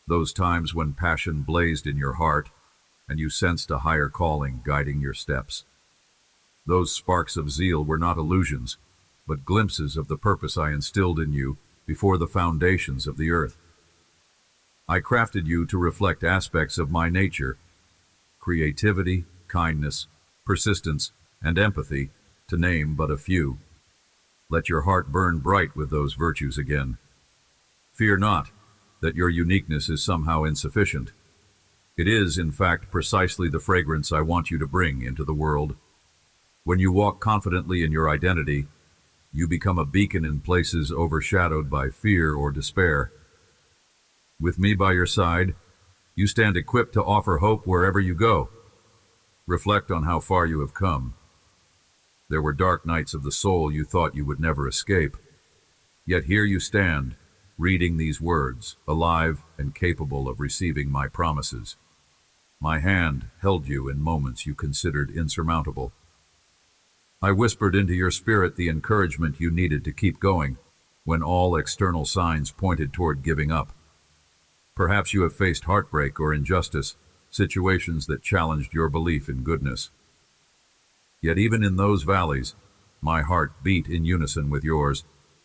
Those times when passion blazed in your heart and you sensed a higher calling guiding your steps. Those sparks of zeal were not illusions, but glimpses of the purpose I instilled in you before the foundations of the earth. I crafted you to reflect aspects of my nature: creativity, kindness, persistence, and empathy, to name but a few. Let your heart burn bright with those virtues again. Fear not that your uniqueness is somehow insufficient. It is, in fact, precisely the fragrance I want you to bring into the world. When you walk confidently in your identity, you become a beacon in places overshadowed by fear or despair. With me by your side, you stand equipped to offer hope wherever you go. Reflect on how far you have come. There were dark nights of the soul you thought you would never escape. Yet here you stand, reading these words, alive and capable of receiving my promises. My hand held you in moments you considered insurmountable. I whispered into your spirit the encouragement you needed to keep going when all external signs pointed toward giving up. Perhaps you have faced heartbreak or injustice, situations that challenged your belief in goodness. Yet even in those valleys, my heart beat in unison with yours,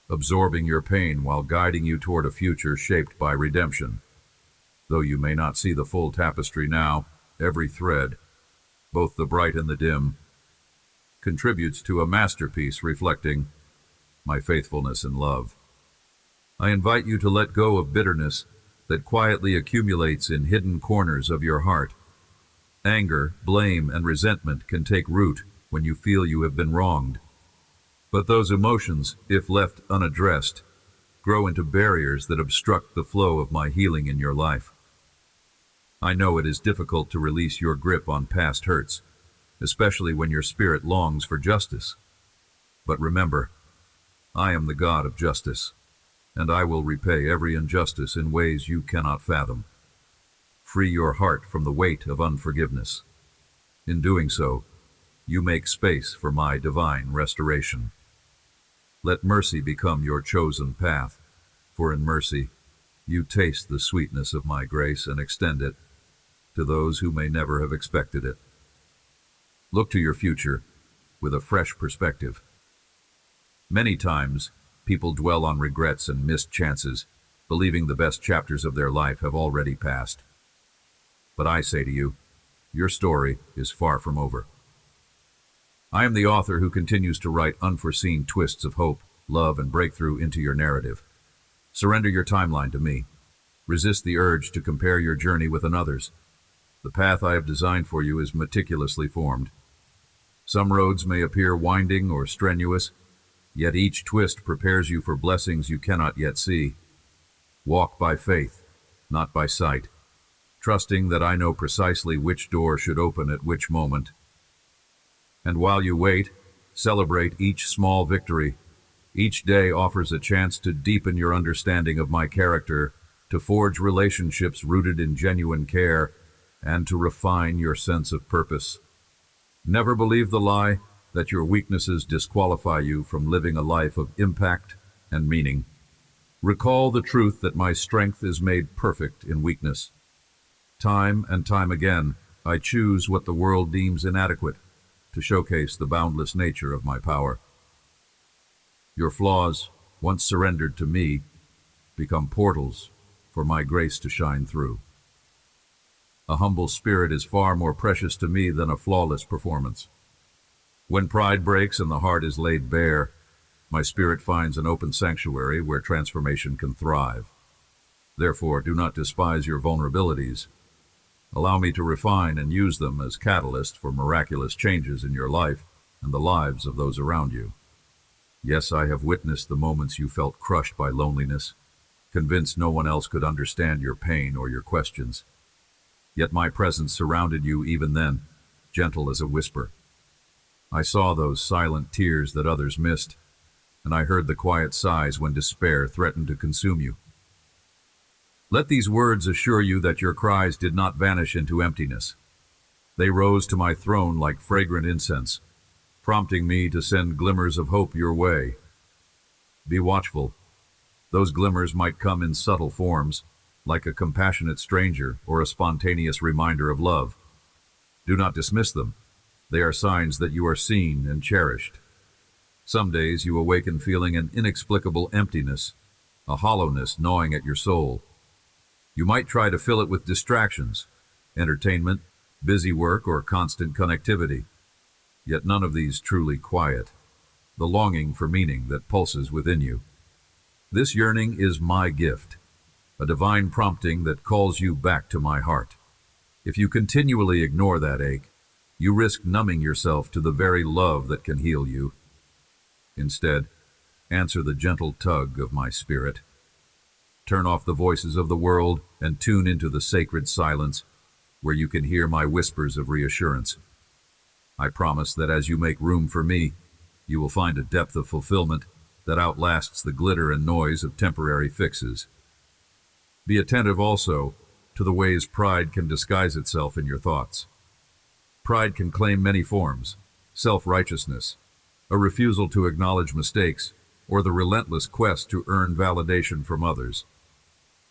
absorbing your pain while guiding you toward a future shaped by redemption. Though you may not see the full tapestry now, every thread, both the bright and the dim, contributes to a masterpiece reflecting my faithfulness and love. I invite you to let go of bitterness that quietly accumulates in hidden corners of your heart. Anger, blame, and resentment can take root when you feel you have been wronged. But those emotions, if left unaddressed, grow into barriers that obstruct the flow of my healing in your life. I know it is difficult to release your grip on past hurts, especially when your spirit longs for justice. But remember, I am the God of justice, and I will repay every injustice in ways you cannot fathom. Free your heart from the weight of unforgiveness. In doing so, you make space for my divine restoration. Let mercy become your chosen path, for in mercy, you taste the sweetness of my grace and extend it to those who may never have expected it. Look to your future with a fresh perspective. Many times, people dwell on regrets and missed chances, believing the best chapters of their life have already passed. But I say to you, your story is far from over. I am the author who continues to write unforeseen twists of hope, love, and breakthrough into your narrative. Surrender your timeline to me. Resist the urge to compare your journey with another's. The path I have designed for you is meticulously formed. Some roads may appear winding or strenuous, yet each twist prepares you for blessings you cannot yet see. Walk by faith, not by sight, trusting that I know precisely which door should open at which moment. And while you wait, celebrate each small victory. Each day offers a chance to deepen your understanding of my character, to forge relationships rooted in genuine care, and to refine your sense of purpose. Never believe the lie that your weaknesses disqualify you from living a life of impact and meaning. Recall the truth that my strength is made perfect in weakness. Time and time again, I choose what the world deems inadequate to showcase the boundless nature of my power. Your flaws, once surrendered to me, become portals for my grace to shine through. A humble spirit is far more precious to me than a flawless performance. When pride breaks and the heart is laid bare, my spirit finds an open sanctuary where transformation can thrive. Therefore, do not despise your vulnerabilities. Allow me to refine and use them as catalyst for miraculous changes in your life and the lives of those around you. Yes, I have witnessed the moments you felt crushed by loneliness, convinced no one else could understand your pain or your questions. Yet my presence surrounded you even then, gentle as a whisper. I saw those silent tears that others missed, and I heard the quiet sighs when despair threatened to consume you. Let these words assure you that your cries did not vanish into emptiness. They rose to my throne like fragrant incense, prompting me to send glimmers of hope your way. Be watchful. Those glimmers might come in subtle forms, like a compassionate stranger or a spontaneous reminder of love. Do not dismiss them. They are signs that you are seen and cherished. Some days you awaken feeling an inexplicable emptiness, a hollowness gnawing at your soul. You might try to fill it with distractions, entertainment, busy work, or constant connectivity. Yet none of these truly quiet the longing for meaning that pulses within you. This yearning is my gift, a divine prompting that calls you back to my heart. If you continually ignore that ache, you risk numbing yourself to the very love that can heal you. Instead, answer the gentle tug of my spirit. Turn off the voices of the world and tune into the sacred silence where you can hear my whispers of reassurance. I promise that as you make room for me, you will find a depth of fulfillment that outlasts the glitter and noise of temporary fixes. Be attentive also to the ways pride can disguise itself in your thoughts. Pride can claim many forms: self-righteousness, a refusal to acknowledge mistakes, or the relentless quest to earn validation from others.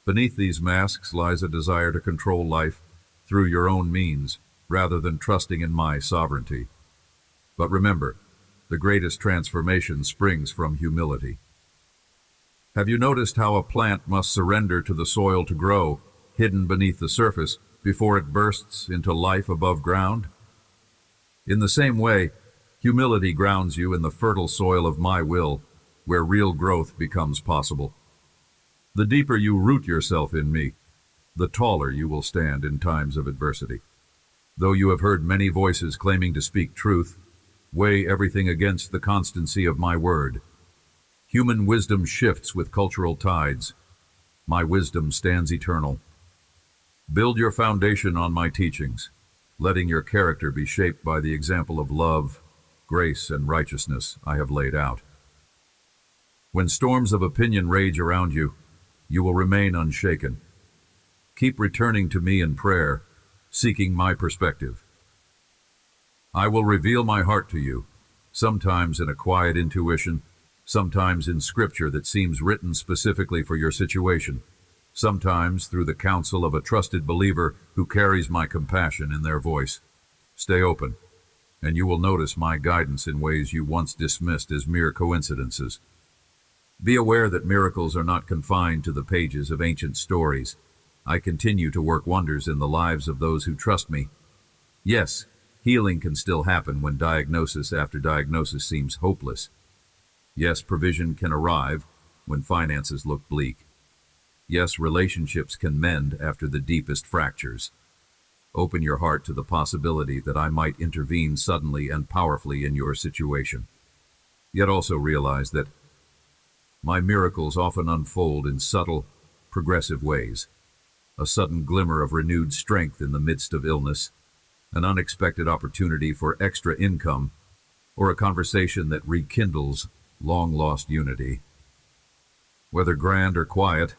Beneath these masks lies a desire to control life through your own means, rather than trusting in my sovereignty. But remember, the greatest transformation springs from humility. Have you noticed how a plant must surrender to the soil to grow, hidden beneath the surface, before it bursts into life above ground? In the same way, humility grounds you in the fertile soil of my will, where real growth becomes possible. The deeper you root yourself in me, the taller you will stand in times of adversity. Though you have heard many voices claiming to speak truth, weigh everything against the constancy of my word. Human wisdom shifts with cultural tides. My wisdom stands eternal. Build your foundation on my teachings, letting your character be shaped by the example of love, grace, and righteousness I have laid out. When storms of opinion rage around you, you will remain unshaken. Keep returning to me in prayer, seeking my perspective. I will reveal my heart to you, sometimes in a quiet intuition, sometimes in scripture that seems written specifically for your situation, sometimes through the counsel of a trusted believer who carries my compassion in their voice. Stay open, and you will notice my guidance in ways you once dismissed as mere coincidences. Be aware that miracles are not confined to the pages of ancient stories. I continue to work wonders in the lives of those who trust me. Yes, healing can still happen when diagnosis after diagnosis seems hopeless. Yes, provision can arrive when finances look bleak. Yes, relationships can mend after the deepest fractures. Open your heart to the possibility that I might intervene suddenly and powerfully in your situation. Yet also realize that my miracles often unfold in subtle, progressive ways. A sudden glimmer of renewed strength in the midst of illness, an unexpected opportunity for extra income, or a conversation that rekindles long-lost unity. Whether grand or quiet,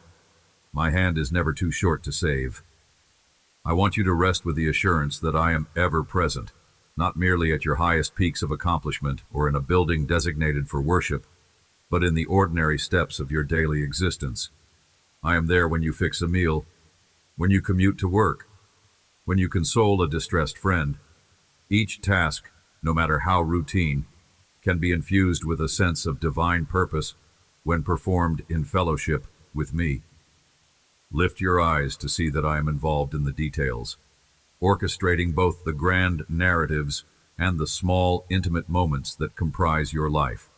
my hand is never too short to save. I want you to rest with the assurance that I am ever present, not merely at your highest peaks of accomplishment or in a building designated for worship, but in the ordinary steps of your daily existence. I am there when you fix a meal, when you commute to work, when you console a distressed friend. Each task, no matter how routine, can be infused with a sense of divine purpose when performed in fellowship with me. Lift your eyes to see that I am involved in the details, orchestrating both the grand narratives and the small, intimate moments that comprise your life.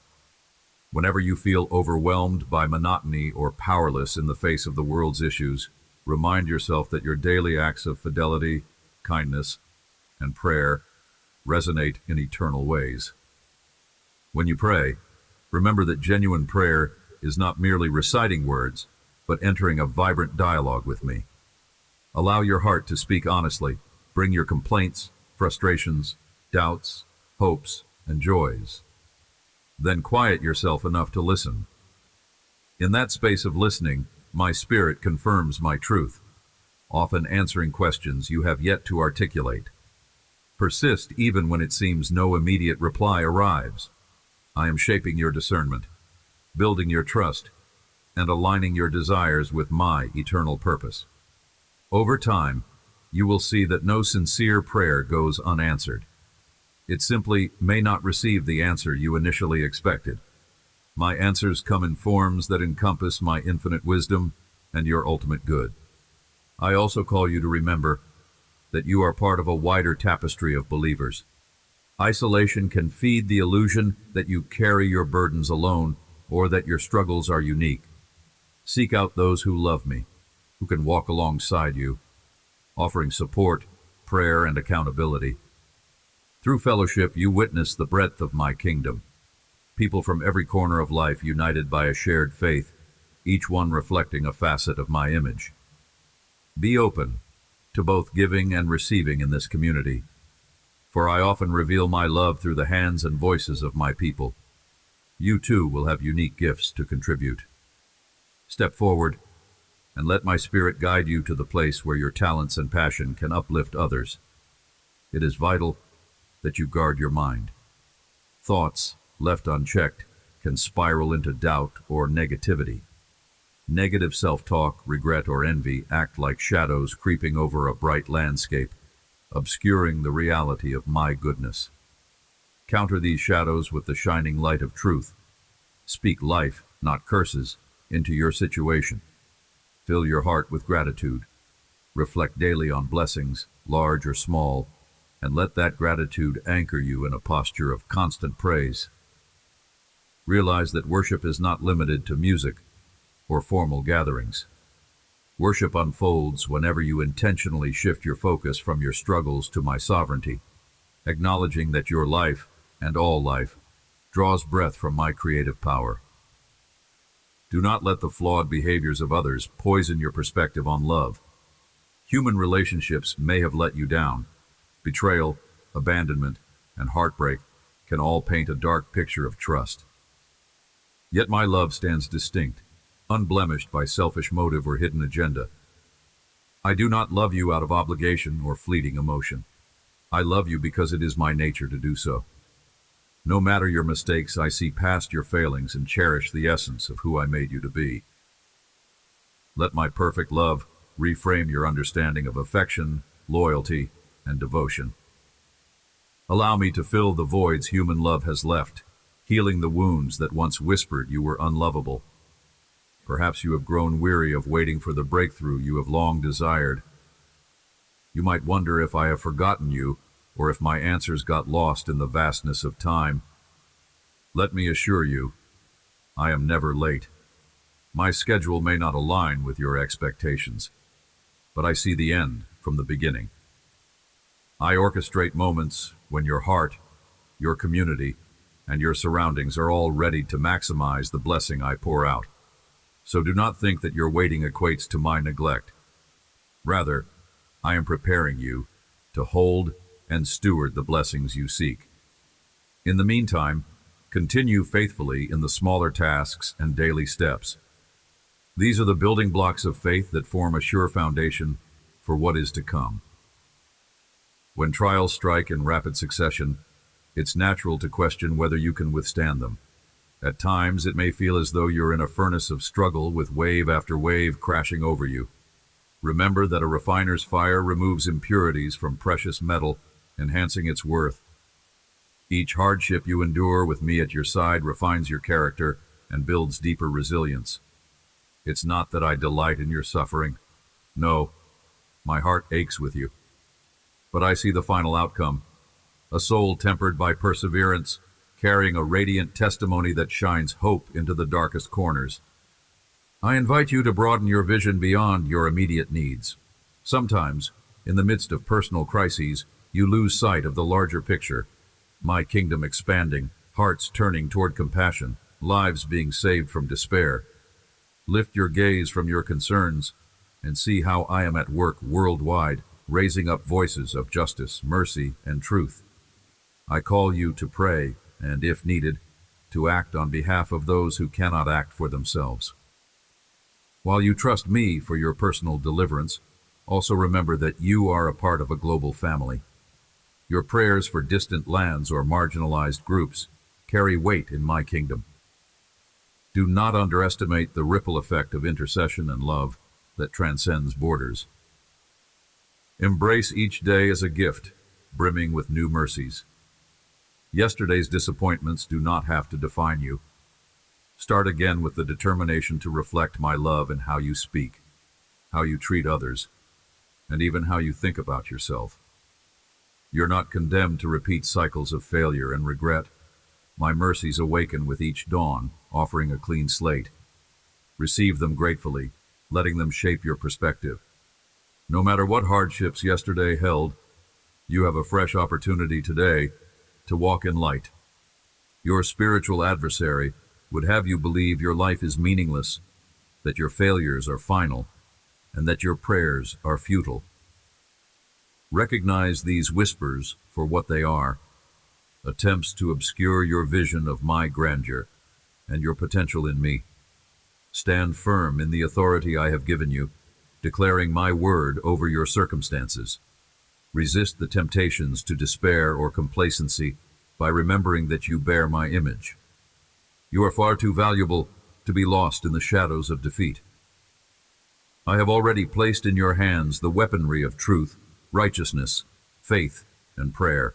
Whenever you feel overwhelmed by monotony or powerless in the face of the world's issues, remind yourself that your daily acts of fidelity, kindness, and prayer resonate in eternal ways. When you pray, remember that genuine prayer is not merely reciting words, but entering a vibrant dialogue with me. Allow your heart to speak honestly. Bring your complaints, frustrations, doubts, hopes, and joys. Then quiet yourself enough to listen. In that space of listening, my spirit confirms my truth, often answering questions you have yet to articulate. Persist even when it seems no immediate reply arrives. I am shaping your discernment, building your trust, and aligning your desires with my eternal purpose. Over time, you will see that no sincere prayer goes unanswered. It simply may not receive the answer you initially expected. My answers come in forms that encompass my infinite wisdom and your ultimate good. I also call you to remember that you are part of a wider tapestry of believers. Isolation can feed the illusion that you carry your burdens alone or that your struggles are unique. Seek out those who love me, who can walk alongside you, offering support, prayer, and accountability. Through fellowship, you witness the breadth of my kingdom. People from every corner of life united by a shared faith, each one reflecting a facet of my image. Be open to both giving and receiving in this community, for I often reveal my love through the hands and voices of my people. You too will have unique gifts to contribute. Step forward and let my spirit guide you to the place where your talents and passion can uplift others. It is vital that you guard your mind. Thoughts, left unchecked, can spiral into doubt or negativity. Negative self-talk, regret, or envy act like shadows creeping over a bright landscape, obscuring the reality of my goodness. Counter these shadows with the shining light of truth. Speak life, not curses, into your situation. Fill your heart with gratitude. Reflect daily on blessings, large or small, and let that gratitude anchor you in a posture of constant praise. Realize that worship is not limited to music or formal gatherings. Worship unfolds whenever you intentionally shift your focus from your struggles to my sovereignty, acknowledging that your life, and all life, draws breath from my creative power. Do not let the flawed behaviors of others poison your perspective on love. Human relationships may have let you down. Betrayal, abandonment, and heartbreak can all paint a dark picture of trust. Yet my love stands distinct, unblemished by selfish motive or hidden agenda. I do not love you out of obligation or fleeting emotion. I love you because it is my nature to do so. No matter your mistakes, I see past your failings and cherish the essence of who I made you to be. Let my perfect love reframe your understanding of affection, loyalty, and devotion. Allow me to fill the voids human love has left, healing the wounds that once whispered you were unlovable. Perhaps you have grown weary of waiting for the breakthrough you have long desired. You might wonder if I have forgotten you, or if my answers got lost in the vastness of time. Let me assure you, I am never late. My schedule may not align with your expectations, but I see the end from the beginning. I orchestrate moments when your heart, your community, and your surroundings are all ready to maximize the blessing I pour out. So do not think that your waiting equates to my neglect. Rather, I am preparing you to hold and steward the blessings you seek. In the meantime, continue faithfully in the smaller tasks and daily steps. These are the building blocks of faith that form a sure foundation for what is to come. When trials strike in rapid succession, it's natural to question whether you can withstand them. At times, it may feel as though you're in a furnace of struggle with wave after wave crashing over you. Remember that a refiner's fire removes impurities from precious metal, enhancing its worth. Each hardship you endure with me at your side refines your character and builds deeper resilience. It's not that I delight in your suffering. No, my heart aches with you. But I see the final outcome, a soul tempered by perseverance, carrying a radiant testimony that shines hope into the darkest corners. I invite you to broaden your vision beyond your immediate needs. Sometimes, in the midst of personal crises, you lose sight of the larger picture, my kingdom expanding, hearts turning toward compassion, lives being saved from despair. Lift your gaze from your concerns and see how I am at work worldwide, raising up voices of justice, mercy, and truth. I call you to pray, and if needed, to act on behalf of those who cannot act for themselves. While you trust me for your personal deliverance, also remember that you are a part of a global family. Your prayers for distant lands or marginalized groups carry weight in my kingdom. Do not underestimate the ripple effect of intercession and love that transcends borders. Embrace each day as a gift, brimming with new mercies. Yesterday's disappointments do not have to define you. Start again with the determination to reflect my love in how you speak, how you treat others, and even how you think about yourself. You're not condemned to repeat cycles of failure and regret. My mercies awaken with each dawn, offering a clean slate. Receive them gratefully, letting them shape your perspective. No matter what hardships yesterday held, you have a fresh opportunity today to walk in light. Your spiritual adversary would have you believe your life is meaningless, that your failures are final, and that your prayers are futile. Recognize these whispers for what they are, attempts to obscure your vision of my grandeur and your potential in me. Stand firm in the authority I have given you, declaring my word over your circumstances. Resist the temptations to despair or complacency by remembering that you bear my image. You are far too valuable to be lost in the shadows of defeat. I have already placed in your hands the weaponry of truth, righteousness, faith, and prayer,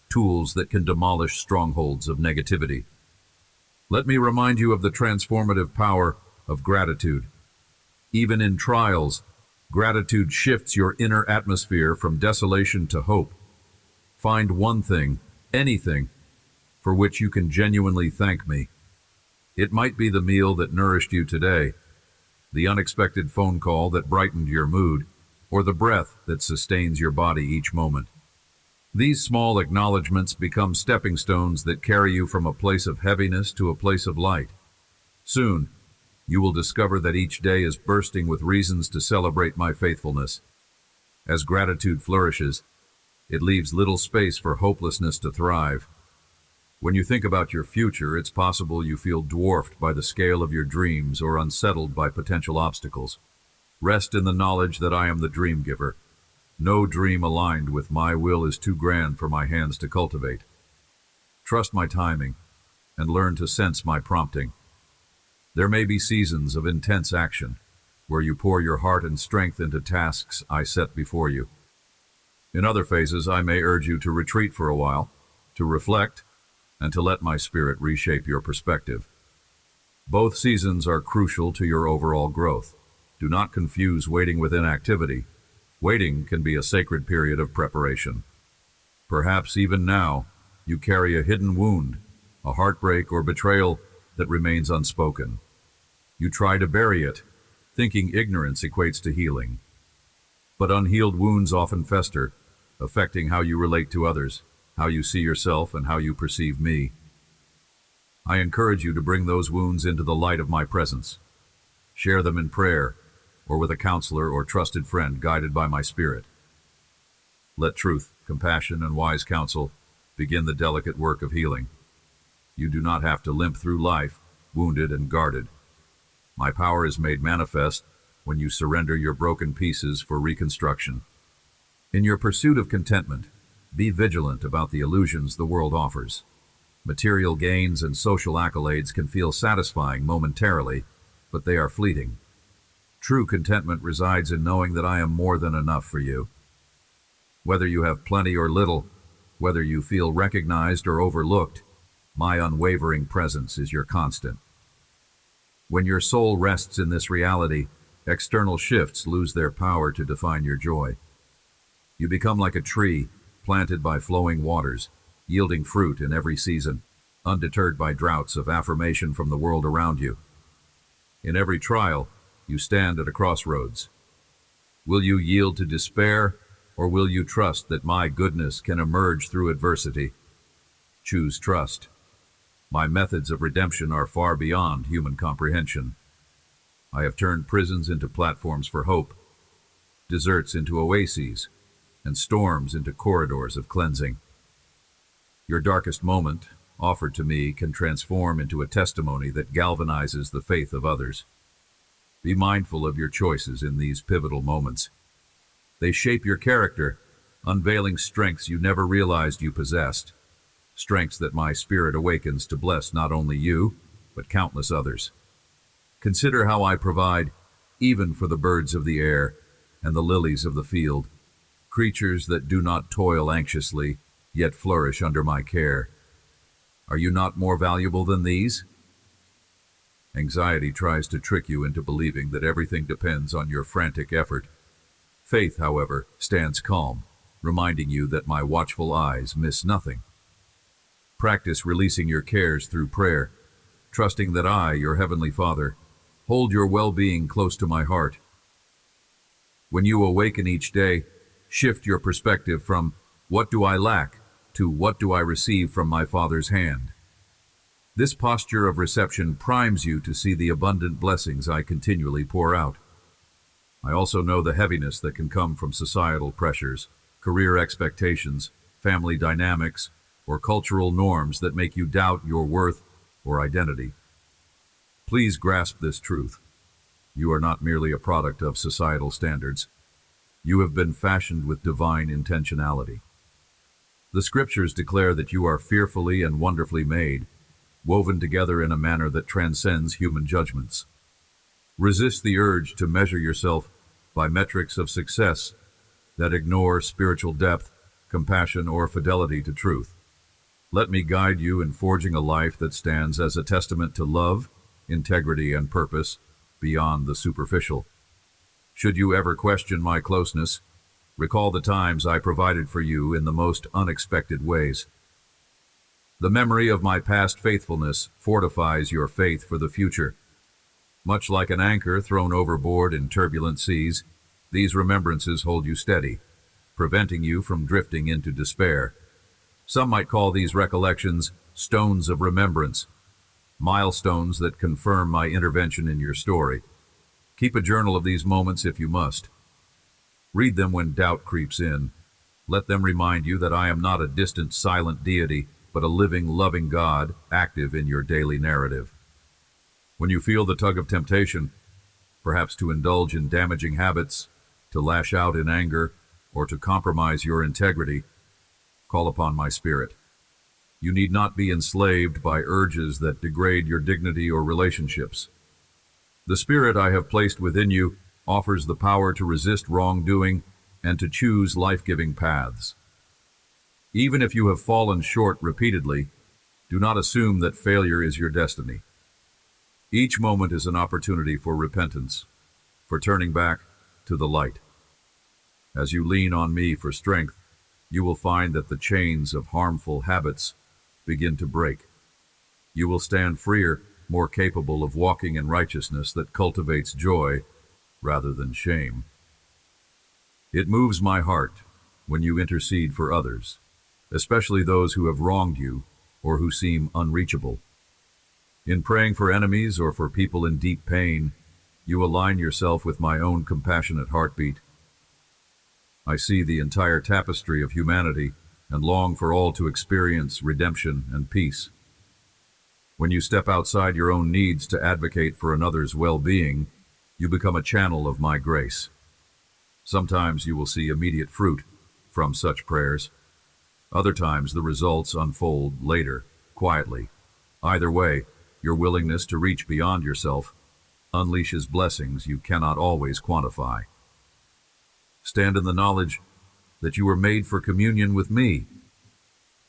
tools that can demolish strongholds of negativity. Let me remind you of the transformative power of gratitude. Even in trials, gratitude shifts your inner atmosphere from desolation to hope. Find one thing, anything, for which you can genuinely thank me. It might be the meal that nourished you today, the unexpected phone call that brightened your mood, or the breath that sustains your body each moment. These small acknowledgments become stepping stones that carry you from a place of heaviness to a place of light. Soon, you will discover that each day is bursting with reasons to celebrate my faithfulness. As gratitude flourishes, it leaves little space for hopelessness to thrive. When you think about your future, it's possible you feel dwarfed by the scale of your dreams or unsettled by potential obstacles. Rest in the knowledge that I am the dream giver. No dream aligned with my will is too grand for my hands to cultivate. Trust my timing and learn to sense my prompting. There may be seasons of intense action where you pour your heart and strength into tasks I set before you. In other phases, I may urge you to retreat for a while, to reflect, and to let my spirit reshape your perspective. Both seasons are crucial to your overall growth. Do not confuse waiting with inactivity. Waiting can be a sacred period of preparation. Perhaps even now, you carry a hidden wound, a heartbreak or betrayal that remains unspoken. You try to bury it, thinking ignorance equates to healing. But unhealed wounds often fester, affecting how you relate to others, how you see yourself, and how you perceive me. I encourage you to bring those wounds into the light of my presence. Share them in prayer, or with a counselor or trusted friend guided by my spirit. Let truth, compassion, and wise counsel begin the delicate work of healing. You do not have to limp through life, wounded and guarded. My power is made manifest when you surrender your broken pieces for reconstruction. In your pursuit of contentment, be vigilant about the illusions the world offers. Material gains and social accolades can feel satisfying momentarily, but they are fleeting. True contentment resides in knowing that I am more than enough for you. Whether you have plenty or little, whether you feel recognized or overlooked, my unwavering presence is your constant. When your soul rests in this reality, external shifts lose their power to define your joy. You become like a tree planted by flowing waters, yielding fruit in every season, undeterred by droughts of affirmation from the world around you. In every trial, you stand at a crossroads. Will you yield to despair, or will you trust that my goodness can emerge through adversity? Choose trust. My methods of redemption are far beyond human comprehension. I have turned prisons into platforms for hope, deserts into oases, and storms into corridors of cleansing. Your darkest moment, offered to me, can transform into a testimony that galvanizes the faith of others. Be mindful of your choices in these pivotal moments. They shape your character, unveiling strengths you never realized you possessed, strengths that my spirit awakens to bless not only you, but countless others. Consider how I provide, even for the birds of the air and the lilies of the field, creatures that do not toil anxiously, yet flourish under my care. Are you not more valuable than these? Anxiety tries to trick you into believing that everything depends on your frantic effort. Faith, however, stands calm, reminding you that my watchful eyes miss nothing. Practice releasing your cares through prayer, trusting that I, your Heavenly Father, hold your well-being close to my heart. When you awaken each day, shift your perspective from "what do I lack" to "what do I receive from my Father's hand?" This posture of reception primes you to see the abundant blessings I continually pour out. I also know the heaviness that can come from societal pressures, career expectations, family dynamics, or cultural norms that make you doubt your worth or identity. Please grasp this truth. You are not merely a product of societal standards. You have been fashioned with divine intentionality. The scriptures declare that you are fearfully and wonderfully made, woven together in a manner that transcends human judgments. Resist the urge to measure yourself by metrics of success that ignore spiritual depth, compassion, or fidelity to truth. Let me guide you in forging a life that stands as a testament to love, integrity, and purpose beyond the superficial. Should you ever question my closeness, recall the times I provided for you in the most unexpected ways. The memory of my past faithfulness fortifies your faith for the future. Much like an anchor thrown overboard in turbulent seas, these remembrances hold you steady, preventing you from drifting into despair. Some might call these recollections stones of remembrance, milestones that confirm my intervention in your story. Keep a journal of these moments if you must. Read them when doubt creeps in. Let them remind you that I am not a distant, silent deity, but a living, loving God active in your daily narrative. When you feel the tug of temptation, perhaps to indulge in damaging habits, to lash out in anger, or to compromise your integrity, call upon my spirit. You need not be enslaved by urges that degrade your dignity or relationships. The spirit I have placed within you offers the power to resist wrongdoing and to choose life-giving paths. Even if you have fallen short repeatedly, do not assume that failure is your destiny. Each moment is an opportunity for repentance, for turning back to the light. As you lean on me for strength, you will find that the chains of harmful habits begin to break. You will stand freer, more capable of walking in righteousness that cultivates joy rather than shame. It moves my heart when you intercede for others, especially those who have wronged you or who seem unreachable. In praying for enemies or for people in deep pain, you align yourself with my own compassionate heartbeat. I see the entire tapestry of humanity and long for all to experience redemption and peace. When you step outside your own needs to advocate for another's well-being, You become a channel of my grace. Sometimes you will see immediate fruit from such prayers. Other times the results unfold later, quietly. Either way, your willingness to reach beyond yourself unleashes blessings you cannot always quantify. Stand in the knowledge that you were made for communion with me.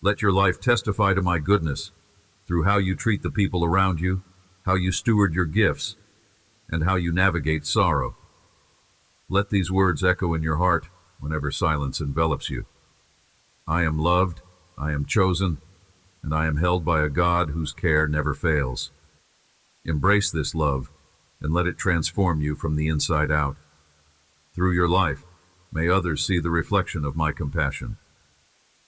Let your life testify to my goodness through how you treat the people around you, how you steward your gifts, and how you navigate sorrow. Let these words echo in your heart whenever silence envelops you. I am loved, I am chosen, and I am held by a God whose care never fails. Embrace this love and let it transform you from the inside out. Through your life, may others see the reflection of my compassion,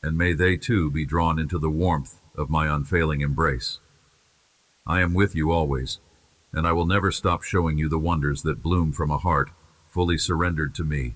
and may they too be drawn into the warmth of my unfailing embrace. I am with you always, and I will never stop showing you the wonders that bloom from a heart fully surrendered to me.